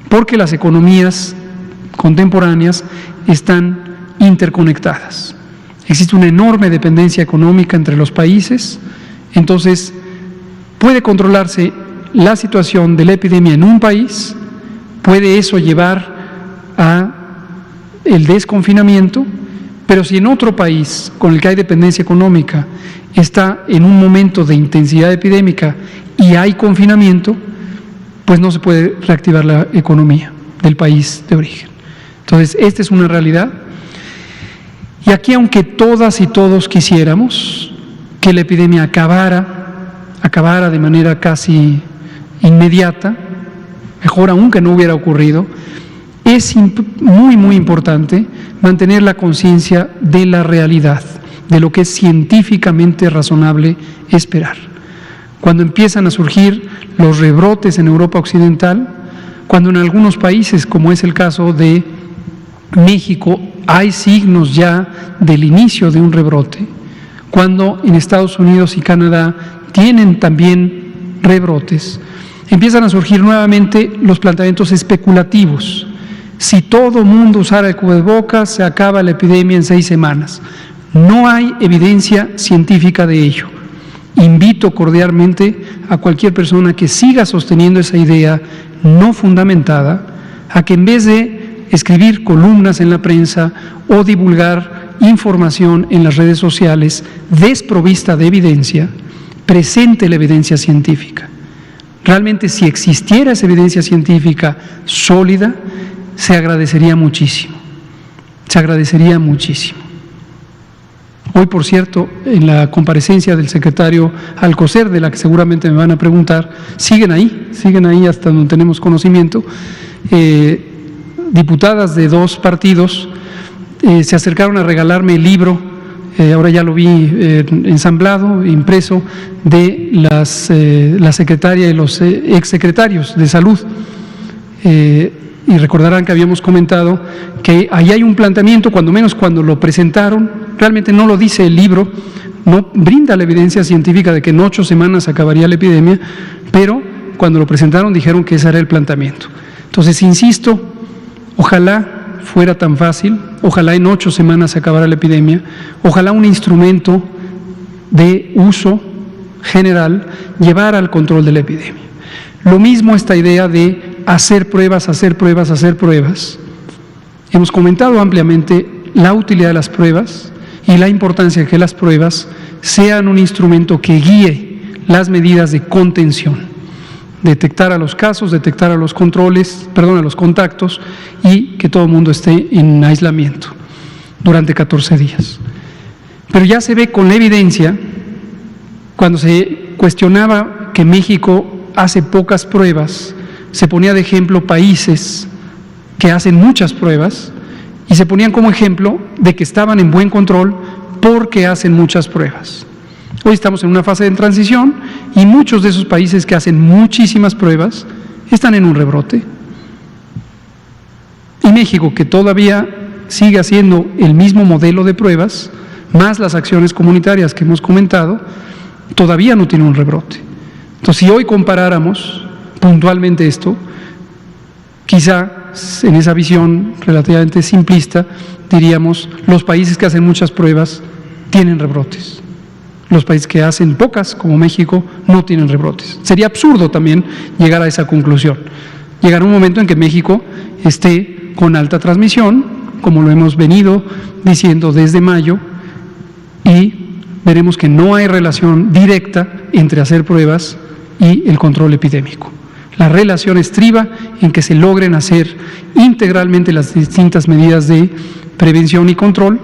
porque las economías contemporáneas están interconectadas. Existe una enorme dependencia económica entre los países, entonces puede controlarse la situación de la epidemia en un país, puede eso llevar a el desconfinamiento, pero si en otro país con el que hay dependencia económica está en un momento de intensidad epidémica y hay confinamiento, pues no se puede reactivar la economía del país de origen. Entonces, esta es una realidad. Y aquí, aunque todas y todos quisiéramos que la epidemia acabara de manera casi inmediata, mejor aún que no hubiera ocurrido, es muy, muy importante mantener la conciencia de la realidad, de lo que es científicamente razonable esperar. Cuando empiezan a surgir los rebrotes en Europa Occidental, cuando en algunos países, como es el caso de México, hay signos ya del inicio de un rebrote, cuando en Estados Unidos y Canadá tienen también rebrotes, empiezan a surgir nuevamente los planteamientos especulativos. Si todo mundo usara el cubrebocas, se acaba la epidemia en 6 semanas. No hay evidencia científica de ello. Invito cordialmente a cualquier persona que siga sosteniendo esa idea no fundamentada, a que en vez de escribir columnas en la prensa o divulgar información en las redes sociales desprovista de evidencia, presente la evidencia científica. Realmente, si existiera esa evidencia científica sólida, se agradecería muchísimo, se agradecería muchísimo. Hoy, por cierto, en la comparecencia del secretario Alcocer, de la que seguramente me van a preguntar, siguen ahí hasta donde tenemos conocimiento, diputadas de 2 partidos se acercaron a regalarme el libro, ahora ya lo vi ensamblado, impreso, de la secretaria y los exsecretarios de Salud. Y recordarán que habíamos comentado que ahí hay un planteamiento, cuando menos cuando lo presentaron, realmente no lo dice el libro, no brinda la evidencia científica de que en 8 semanas acabaría la epidemia, pero cuando lo presentaron dijeron que ese era el planteamiento. Entonces, insisto, ojalá fuera tan fácil, ojalá en 8 semanas se acabara la epidemia, ojalá un instrumento de uso general llevara al control de la epidemia. Lo mismo esta idea de hacer pruebas. Hemos comentado ampliamente la utilidad de las pruebas y la importancia de que las pruebas sean un instrumento que guíe las medidas de contención, detectar a los casos, detectar a los a los contactos y que todo el mundo esté en aislamiento durante 14 días. Pero ya se ve con la evidencia, cuando se cuestionaba que México hace pocas pruebas, se ponía de ejemplo países que hacen muchas pruebas y se ponían como ejemplo de que estaban en buen control porque hacen muchas pruebas. Hoy estamos en una fase de transición y muchos de esos países que hacen muchísimas pruebas están en un rebrote. Y México, que todavía sigue haciendo el mismo modelo de pruebas, más las acciones comunitarias que hemos comentado, todavía no tiene un rebrote. Entonces, si hoy comparáramos puntualmente esto, quizá en esa visión relativamente simplista diríamos: los países que hacen muchas pruebas tienen rebrotes, los países que hacen pocas, como México, no tienen rebrotes. Sería absurdo también llegar a esa conclusión. Llegará un momento en que México esté con alta transmisión, como lo hemos venido diciendo desde mayo, y veremos que no hay relación directa entre hacer pruebas y el control epidémico. La relación estriba en que se logren hacer integralmente las distintas medidas de prevención y control,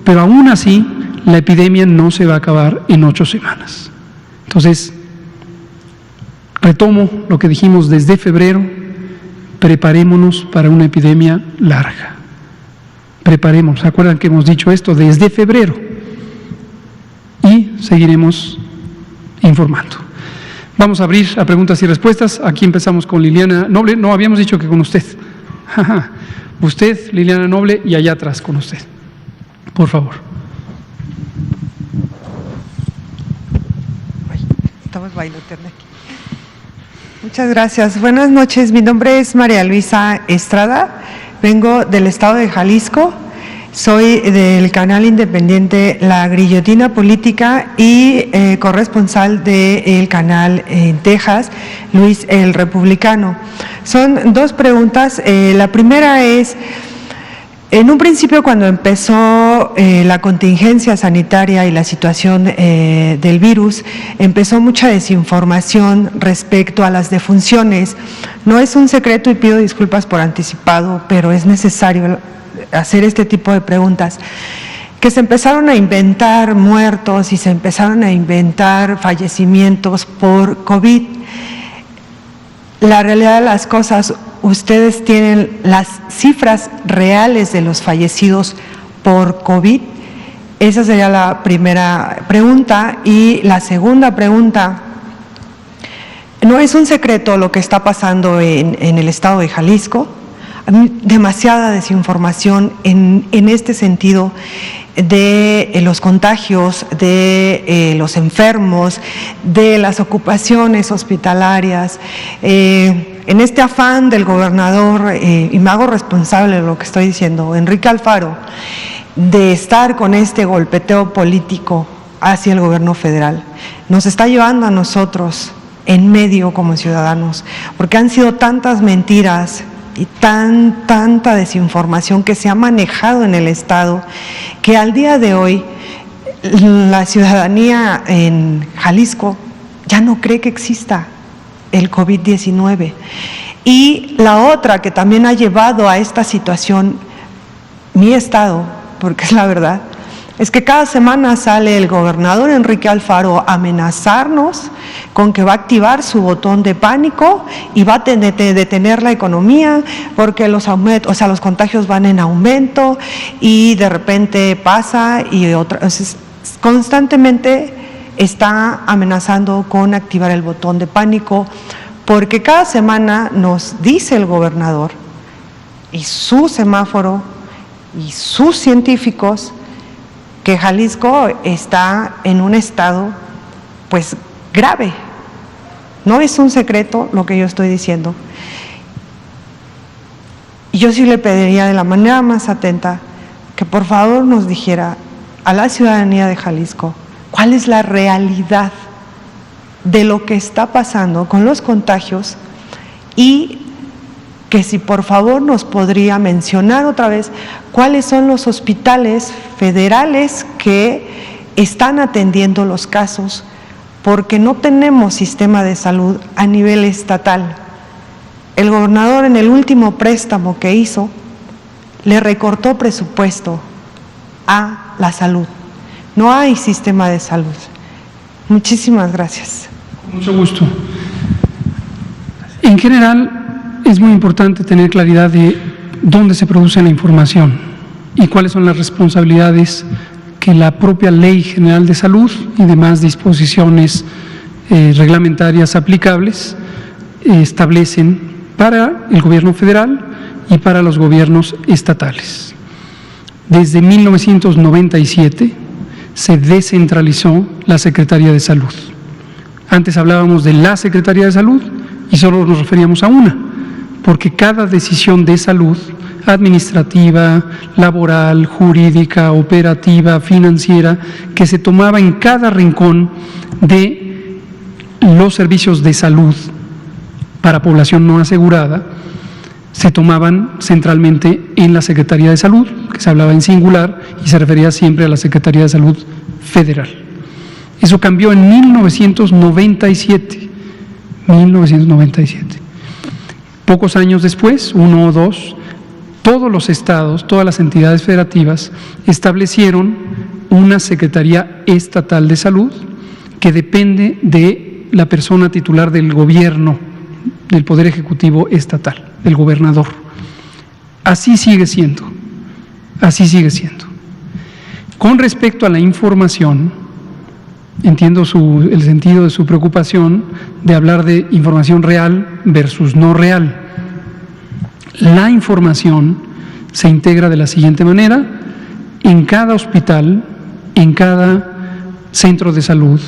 pero aún así la epidemia no se va a acabar en 8 semanas. Entonces, retomo lo que dijimos desde febrero: preparémonos para una epidemia larga. Preparémonos. ¿Se acuerdan que hemos dicho esto desde febrero? Y seguiremos informando. Vamos a abrir a preguntas y respuestas. Aquí empezamos con Liliana Noble. No, habíamos dicho que con usted. Usted, Liliana Noble, y allá atrás con usted. Por favor. Estamos bailando aquí. Muchas gracias. Buenas noches. Mi nombre es María Luisa Estrada. Vengo del estado de Jalisco. Soy del canal independiente La Grillotina Política y corresponsal del canal en Texas, Luis el Republicano. Son dos preguntas. La primera es, en un principio cuando empezó la contingencia sanitaria y la situación del virus, empezó mucha desinformación respecto a las defunciones. No es un secreto y pido disculpas por anticipado, pero es necesario hacer este tipo de preguntas, que se empezaron a inventar muertos y se empezaron a inventar fallecimientos por COVID. La realidad de las cosas, ustedes tienen las cifras reales de los fallecidos por COVID. Esa sería la primera pregunta. Y la segunda pregunta, no es un secreto lo que está pasando en el estado de Jalisco. Demasiada desinformación en este sentido de los contagios, de los enfermos, de las ocupaciones hospitalarias. En este afán del gobernador, y me hago responsable de lo que estoy diciendo, Enrique Alfaro, de estar con este golpeteo político hacia el gobierno federal, nos está llevando a nosotros en medio como ciudadanos, porque han sido tantas mentiras y tanta desinformación que se ha manejado en el Estado, que al día de hoy la ciudadanía en Jalisco ya no cree que exista el COVID-19. Y la otra que también ha llevado a esta situación mi Estado, porque es la verdad, es que cada semana sale el gobernador Enrique Alfaro a amenazarnos con que va a activar su botón de pánico y va a detener la economía porque los contagios van en aumento y de repente pasa y constantemente está amenazando con activar el botón de pánico, porque cada semana nos dice el gobernador y su semáforo y sus científicos que Jalisco está en un estado pues grave. No es un secreto lo que yo estoy diciendo. Y yo sí le pediría de la manera más atenta que por favor nos dijera a la ciudadanía de Jalisco cuál es la realidad de lo que está pasando con los contagios, y que si por favor nos podría mencionar otra vez cuáles son los hospitales federales que están atendiendo los casos, porque no tenemos sistema de salud a nivel estatal. El gobernador en el último préstamo que hizo le recortó presupuesto a la salud. No hay sistema de salud. Muchísimas gracias. Mucho gusto. En general, es muy importante tener claridad de dónde se produce la información y cuáles son las responsabilidades que la propia Ley General de Salud y demás disposiciones reglamentarias aplicables establecen para el gobierno federal y para los gobiernos estatales. Desde 1997 se descentralizó la Secretaría de Salud. Antes hablábamos de la Secretaría de Salud y solo nos referíamos a una, porque cada decisión de salud, administrativa, laboral, jurídica, operativa, financiera, que se tomaba en cada rincón de los servicios de salud para población no asegurada, se tomaban centralmente en la Secretaría de Salud, que se hablaba en singular y se refería siempre a la Secretaría de Salud Federal. Eso cambió en 1997. Pocos años después, 1 o 2, todos los estados, todas las entidades federativas establecieron una Secretaría Estatal de Salud que depende de la persona titular del gobierno, del Poder Ejecutivo Estatal, del gobernador. Así sigue siendo, así sigue siendo. Con respecto a la información, entiendo el sentido de su preocupación de hablar de información real versus no real. La información se integra de la siguiente manera: en cada hospital, en cada centro de salud,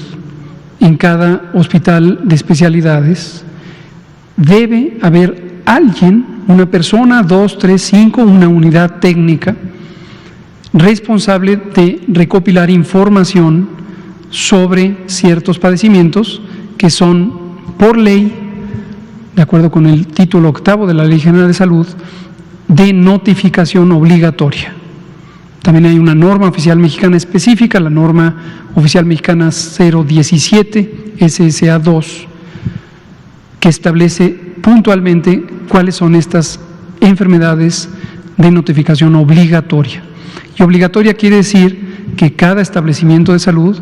en cada hospital de especialidades, debe haber alguien, una persona, 2, 3, 5, una unidad técnica responsable de recopilar información sobre ciertos padecimientos que son, por ley, de acuerdo con el título 8 de la Ley General de Salud, de notificación obligatoria. También hay una norma oficial mexicana específica, la norma oficial mexicana 017 SSA 2, que establece puntualmente cuáles son estas enfermedades de notificación obligatoria. Y obligatoria quiere decir que cada establecimiento de salud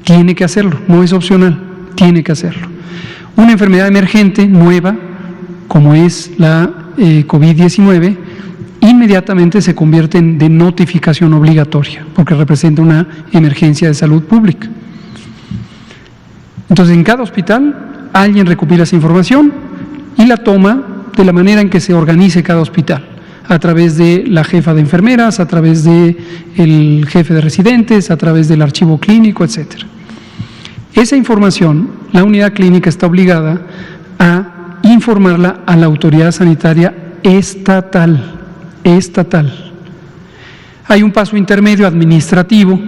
tiene que hacerlo, no es opcional, tiene que hacerlo. Una enfermedad emergente nueva, como es la COVID-19, inmediatamente se convierte en de notificación obligatoria, porque representa una emergencia de salud pública. Entonces, en cada hospital, alguien recopila esa información y la toma de la manera en que se organice cada hospital, a través de la jefa de enfermeras, a través del jefe de residentes, a través del archivo clínico, etcétera. Esa información, la unidad clínica está obligada a informarla a la autoridad sanitaria estatal. Hay un paso intermedio administrativo,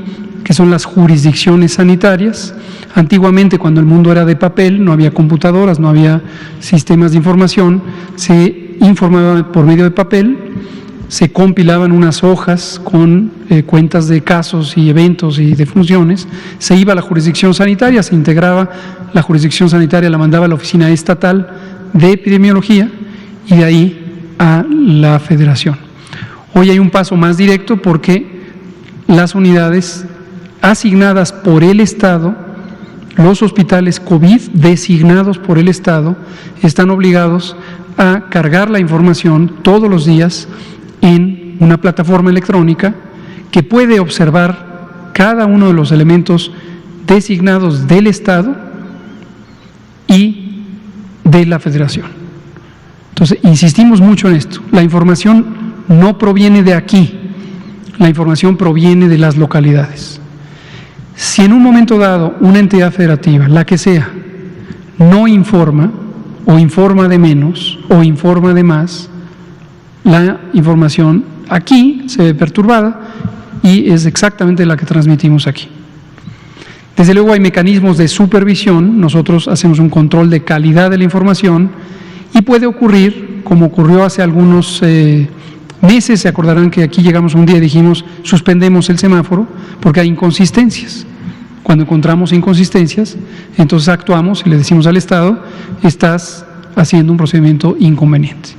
que son las jurisdicciones sanitarias. Antiguamente, cuando el mundo era de papel, no había computadoras, no había sistemas de información, se informaba por medio de papel, se compilaban unas hojas con cuentas de casos y eventos y defunciones, se iba a la jurisdicción sanitaria, se integraba, la jurisdicción sanitaria la mandaba a la oficina estatal de epidemiología y de ahí a la federación. Hoy hay un paso más directo porque las unidades asignadas por el Estado, los hospitales COVID designados por el Estado, están obligados a cargar la información todos los días en una plataforma electrónica que puede observar cada uno de los elementos designados del Estado y de la Federación. Entonces, insistimos mucho en esto. La información no proviene de aquí, la información proviene de las localidades. Si en un momento dado una entidad federativa, la que sea, no informa, o informa de menos, o informa de más, la información aquí se ve perturbada y es exactamente la que transmitimos aquí. Desde luego hay mecanismos de supervisión, nosotros hacemos un control de calidad de la información y puede ocurrir, como ocurrió hace algunos meses, se acordarán que aquí llegamos un día y dijimos suspendemos el semáforo porque hay inconsistencias. Cuando encontramos inconsistencias, entonces actuamos y le decimos al Estado, estás haciendo un procedimiento inconveniente.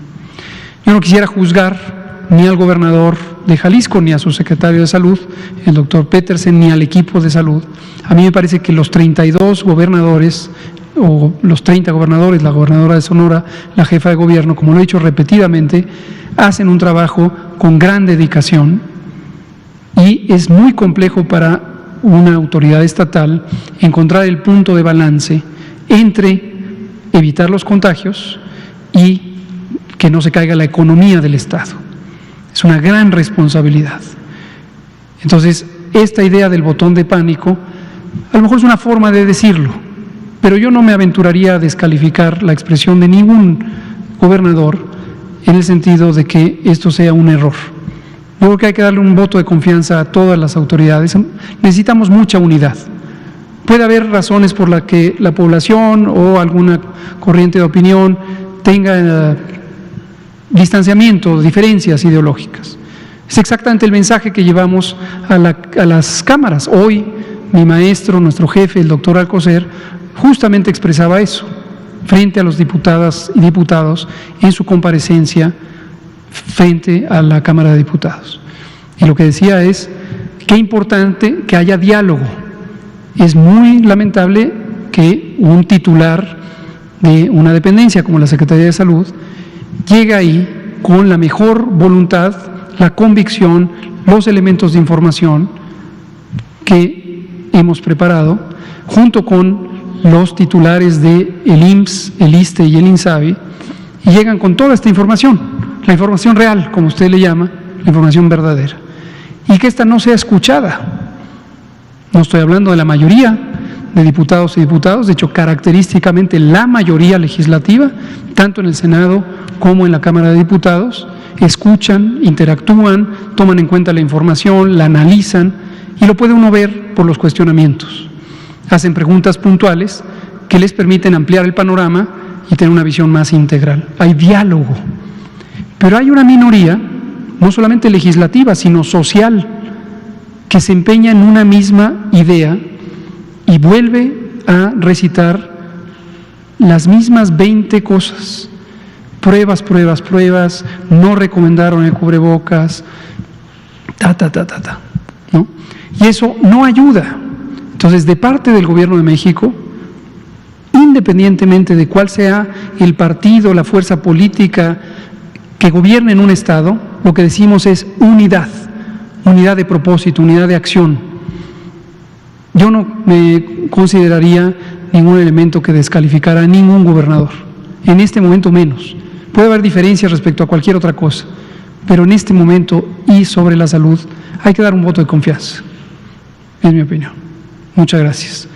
Yo no quisiera juzgar ni al gobernador de Jalisco, ni a su secretario de Salud, el doctor Petersen, ni al equipo de salud. A mí me parece que los 32 gobernadores, o los 30 gobernadores, la gobernadora de Sonora, la jefa de gobierno, como lo he dicho repetidamente, hacen un trabajo con gran dedicación y es muy complejo para una autoridad estatal encontrar el punto de balance entre evitar los contagios y que no se caiga la economía del Estado. Es una gran responsabilidad. Entonces, esta idea del botón de pánico, a lo mejor es una forma de decirlo, pero yo no me aventuraría a descalificar la expresión de ningún gobernador en el sentido de que esto sea un error. Yo creo que hay que darle un voto de confianza a todas las autoridades. Necesitamos mucha unidad. Puede haber razones por las que la población o alguna corriente de opinión tenga distanciamiento, diferencias ideológicas. Es exactamente el mensaje que llevamos a las cámaras. Hoy mi maestro, nuestro jefe, el doctor Alcocer, justamente expresaba eso frente a los diputadas y diputados en su comparecencia frente a la Cámara de Diputados. Y lo que decía es, qué importante que haya diálogo. Es muy lamentable que un titular de una dependencia como la Secretaría de Salud llegue ahí con la mejor voluntad, la convicción, los elementos de información que hemos preparado, junto con los titulares de el IMSS, el ISSSTE y el INSABI, y llegan con toda esta información, la información real, como usted le llama, la información verdadera, y que esta no sea escuchada. No estoy hablando de la mayoría, de diputados y diputados, de hecho característicamente la mayoría legislativa, tanto en el Senado como en la Cámara de Diputados, escuchan, interactúan, toman en cuenta la información, la analizan y lo puede uno ver por los cuestionamientos. Hacen preguntas puntuales que les permiten ampliar el panorama y tener una visión más integral. Hay diálogo, pero hay una minoría, no solamente legislativa, sino social, que se empeña en una misma idea y vuelve a recitar las mismas 20 cosas. Pruebas, pruebas, pruebas, no recomendaron el cubrebocas, ¿no? Y eso no ayuda. Entonces, de parte del Gobierno de México, independientemente de cuál sea el partido, la fuerza política que gobierne en un Estado, lo que decimos es unidad de propósito, unidad de acción. Yo no me consideraría ningún elemento que descalificara a ningún gobernador, en este momento menos. Puede haber diferencias respecto a cualquier otra cosa, pero en este momento y sobre la salud hay que dar un voto de confianza, es mi opinión. Muchas gracias.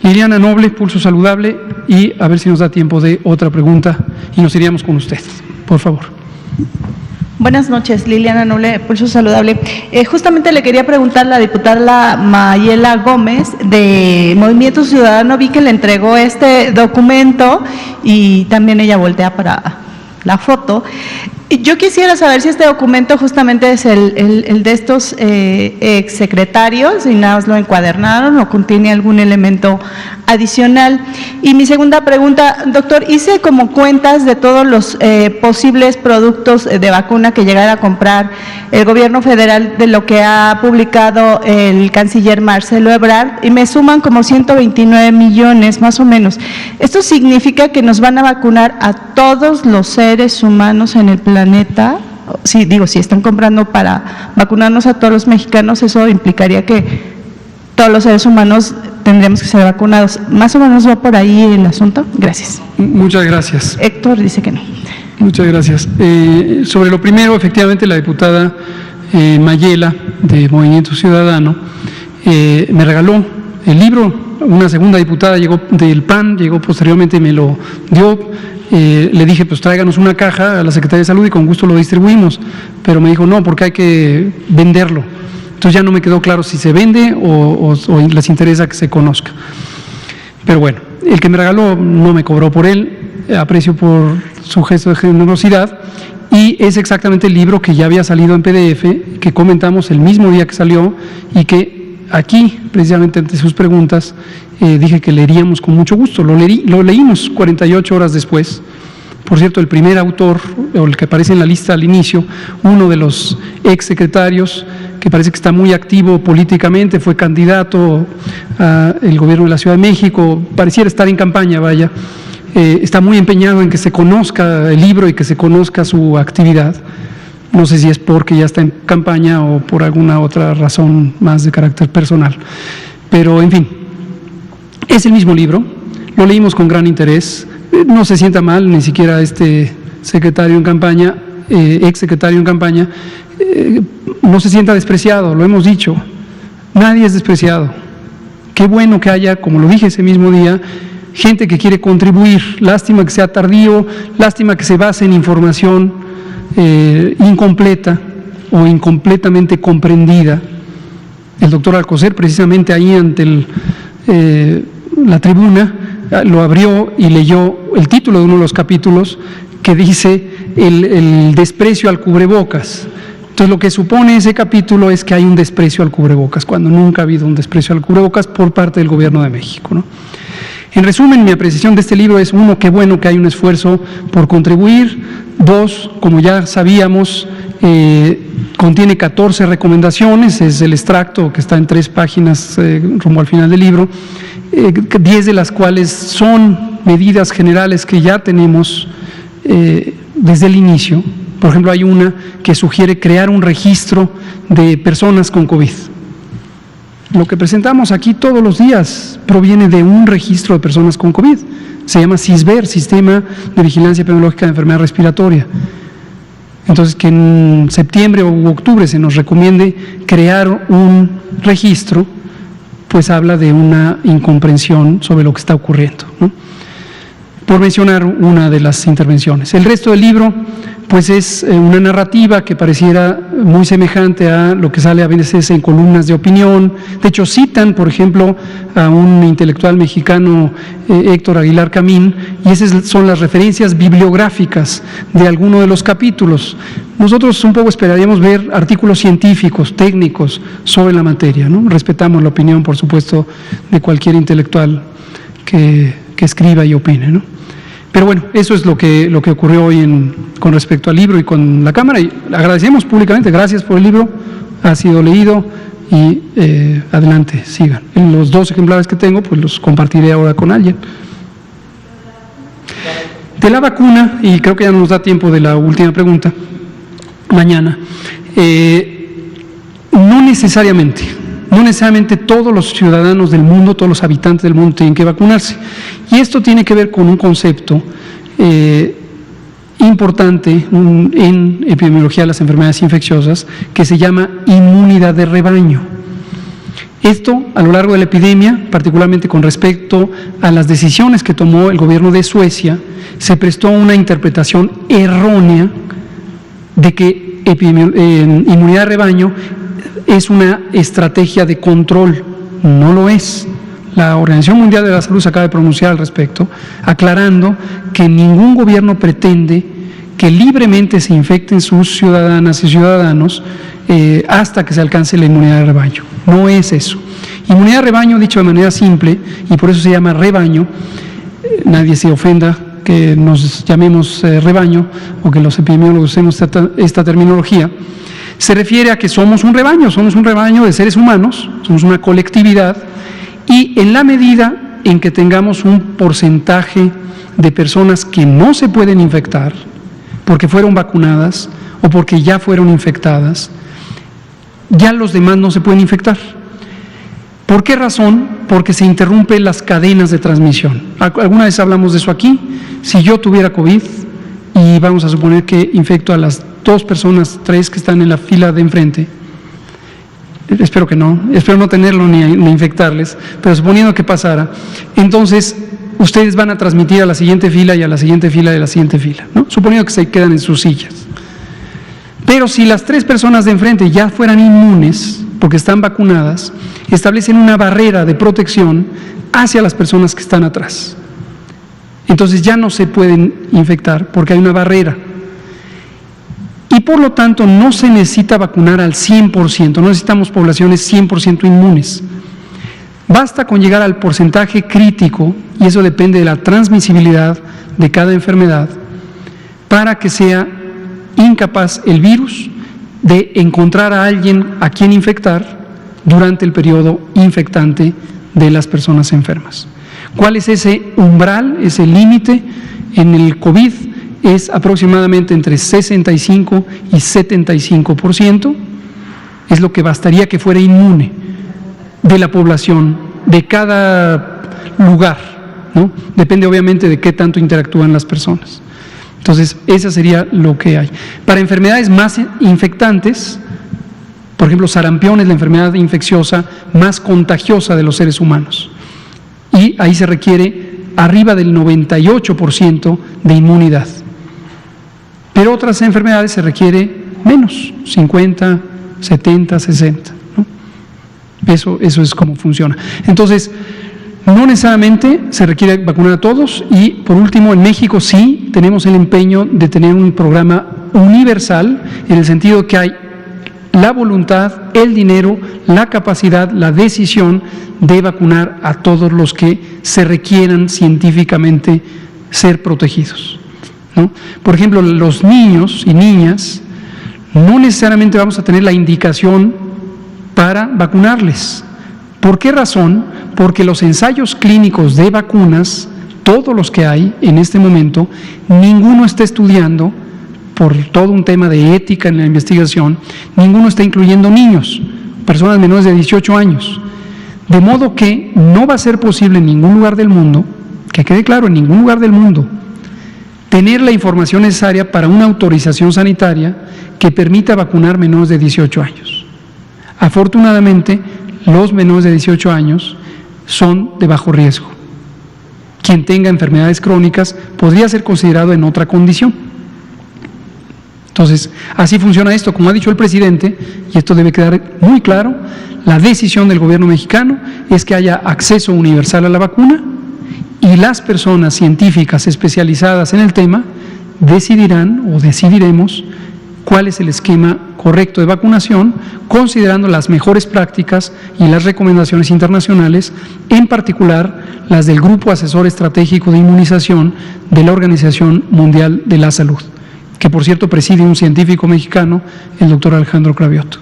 Liliana Noble, Pulso Saludable, y a ver si nos da tiempo de otra pregunta y nos iríamos con usted, por favor. Buenas noches, Liliana Noble, Pulso Saludable. Justamente le quería preguntar a la diputada Mayela Gómez de Movimiento Ciudadano. Vi que le entregó este documento y también ella voltea para la foto. Yo quisiera saber si este documento justamente es el de estos exsecretarios y nada más lo encuadernaron o contiene algún elemento adicional. Y mi segunda pregunta, doctor, hice como cuentas de todos los posibles productos de vacuna que llegara a comprar el gobierno federal de lo que ha publicado el canciller Marcelo Ebrard y me suman como 129 millones más o menos. ¿Esto significa que nos van a vacunar a todos los seres humanos en el planeta? Sí, digo, si están comprando para vacunarnos a todos los mexicanos, eso implicaría que todos los seres humanos tendremos que ser vacunados. ¿Más o menos va por ahí el asunto? Gracias. Muchas gracias. Héctor dice que no. Muchas gracias. Sobre lo primero, efectivamente, la diputada Mayela, de Movimiento Ciudadano, me regaló el libro. Una segunda diputada llegó del PAN, llegó posteriormente y me lo dio. Le dije, pues tráiganos una caja a la Secretaría de Salud y con gusto lo distribuimos. Pero me dijo, no, porque hay que venderlo. Entonces ya no me quedó claro si se vende o les interesa que se conozca. Pero bueno, el que me regaló no me cobró por él, aprecio por su gesto de generosidad, y es exactamente el libro que ya había salido en PDF, que comentamos el mismo día que salió y que aquí, precisamente ante sus preguntas, dije que leeríamos con mucho gusto. Lo leímos 48 horas después. Por cierto, el primer autor, o el que aparece en la lista al inicio, uno de los exsecretarios, que parece que está muy activo políticamente, fue candidato al gobierno de la Ciudad de México, pareciera estar en campaña, vaya, está muy empeñado en que se conozca el libro y que se conozca su actividad. No sé si es porque ya está en campaña o por alguna otra razón más de carácter personal. Pero, en fin, es el mismo libro, lo leímos con gran interés. No se sienta mal, ni siquiera este secretario en campaña, exsecretario en campaña, no se sienta despreciado, lo hemos dicho. Nadie es despreciado. Qué bueno que haya, como lo dije ese mismo día, gente que quiere contribuir. Lástima que sea tardío, lástima que se base en información incompleta o incompletamente comprendida. El doctor Alcocer, precisamente ahí ante la tribuna, lo abrió y leyó el título de uno de los capítulos que dice el desprecio al cubrebocas. Entonces, lo que supone ese capítulo es que hay un desprecio al cubrebocas, cuando nunca ha habido un desprecio al cubrebocas por parte del Gobierno de México, ¿no? En resumen, mi apreciación de este libro es: uno, qué bueno que hay un esfuerzo por contribuir; dos, como ya sabíamos, contiene 14 recomendaciones, es el extracto que está en 3 páginas rumbo al final del libro, 10 de las cuales son medidas generales que ya tenemos desde el inicio. Por ejemplo, hay una que sugiere crear un registro de personas con COVID. Lo que presentamos aquí todos los días proviene de un registro de personas con COVID. Se llama SISVER, Sistema de Vigilancia Epidemiológica de Enfermedad Respiratoria. Entonces, que en septiembre u octubre se nos recomiende crear un registro pues habla de una incomprensión sobre lo que está ocurriendo, ¿no? Por mencionar una de las intervenciones. El resto del libro, pues es una narrativa que pareciera muy semejante a lo que sale a veces en columnas de opinión. De hecho, citan, por ejemplo, a un intelectual mexicano, Héctor Aguilar Camín, y esas son las referencias bibliográficas de alguno de los capítulos. Nosotros un poco esperaríamos ver artículos científicos, técnicos, sobre la materia, ¿no? Respetamos la opinión, por supuesto, de cualquier intelectual que escriba y opine, ¿no? Pero bueno, eso es lo que ocurrió hoy con respecto al libro y con la Cámara, y agradecemos públicamente, gracias por el libro, ha sido leído y adelante, sigan. En los 2 ejemplares que tengo, pues los compartiré ahora con alguien. De la vacuna, y creo que ya no nos da tiempo de la última pregunta, mañana, no necesariamente todos los ciudadanos del mundo, todos los habitantes del mundo tienen que vacunarse. Y esto tiene que ver con un concepto importante en epidemiología de las enfermedades infecciosas que se llama inmunidad de rebaño. Esto, a lo largo de la epidemia, particularmente con respecto a las decisiones que tomó el gobierno de Suecia, se prestó una interpretación errónea de que inmunidad de rebaño es una estrategia de control. No lo es. La Organización Mundial de la Salud se acaba de pronunciar al respecto, aclarando que ningún gobierno pretende que libremente se infecten sus ciudadanas y ciudadanos hasta que se alcance la inmunidad de rebaño. No es eso. Inmunidad de rebaño, dicho de manera simple, y por eso se llama rebaño, nadie se ofenda que nos llamemos rebaño o que los epidemiólogos usemos esta terminología, se refiere a que somos un rebaño de seres humanos, somos una colectividad, y en la medida en que tengamos un porcentaje de personas que no se pueden infectar porque fueron vacunadas o porque ya fueron infectadas, ya los demás no se pueden infectar. ¿Por qué razón? Porque se interrumpen las cadenas de transmisión. Alguna vez hablamos de eso aquí. Si yo tuviera COVID y vamos a suponer que infecto a las 2 personas, 3 que están en la fila de enfrente, espero que no, espero no tenerlo ni infectarles, pero suponiendo que pasara, entonces ustedes van a transmitir a la siguiente fila y a la siguiente fila y a la siguiente fila, ¿no? Suponiendo que se quedan en sus sillas. Pero si las 3 personas de enfrente ya fueran inmunes, porque están vacunadas, establecen una barrera de protección hacia las personas que están atrás. Entonces ya no se pueden infectar porque hay una barrera. Y por lo tanto no se necesita vacunar al 100%, no necesitamos poblaciones 100% inmunes. Basta con llegar al porcentaje crítico, y eso depende de la transmisibilidad de cada enfermedad, para que sea incapaz el virus de encontrar a alguien a quien infectar durante el periodo infectante de las personas enfermas. ¿Cuál es ese umbral, ese límite? En el COVID es aproximadamente entre 65 y 75%, es lo que bastaría que fuera inmune de la población, de cada lugar, ¿no? Depende obviamente de qué tanto interactúan las personas. Entonces, esa sería lo que hay. Para enfermedades más infectantes, por ejemplo, sarampión es la enfermedad infecciosa más contagiosa de los seres humanos. Y ahí se requiere arriba del 98% de inmunidad. Pero otras enfermedades se requiere menos, 50, 70, 60. ¿No? Eso es como funciona. Entonces, no necesariamente se requiere vacunar a todos. Y por último, en México sí tenemos el empeño de tener un programa universal, en el sentido que hay la voluntad, el dinero, la capacidad, la decisión de vacunar a todos los que se requieran científicamente ser protegidos, ¿no? Por ejemplo, los niños y niñas, no necesariamente vamos a tener la indicación para vacunarles. ¿Por qué razón? Porque los ensayos clínicos de vacunas, todos los que hay en este momento, ninguno está estudiando, por todo un tema de ética en la investigación, ninguno está incluyendo niños, personas menores de 18 años. De modo que no va a ser posible en ningún lugar del mundo, que quede claro, en ningún lugar del mundo, tener la información necesaria para una autorización sanitaria que permita vacunar menores de 18 años. Afortunadamente, los menores de 18 años son de bajo riesgo. Quien tenga enfermedades crónicas podría ser considerado en otra condición. Entonces, así funciona esto. Como ha dicho el presidente, y esto debe quedar muy claro, la decisión del gobierno mexicano es que haya acceso universal a la vacuna y las personas científicas especializadas en el tema decidirán o decidiremos cuál es el esquema correcto de vacunación, considerando las mejores prácticas y las recomendaciones internacionales, en particular las del Grupo Asesor Estratégico de Inmunización de la Organización Mundial de la Salud, que por cierto preside un científico mexicano, el doctor Alejandro Cravioto.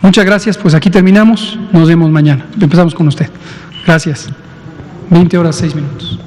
Muchas gracias, pues aquí terminamos, nos vemos mañana. Empezamos con usted. Gracias. 20 horas 6 minutos.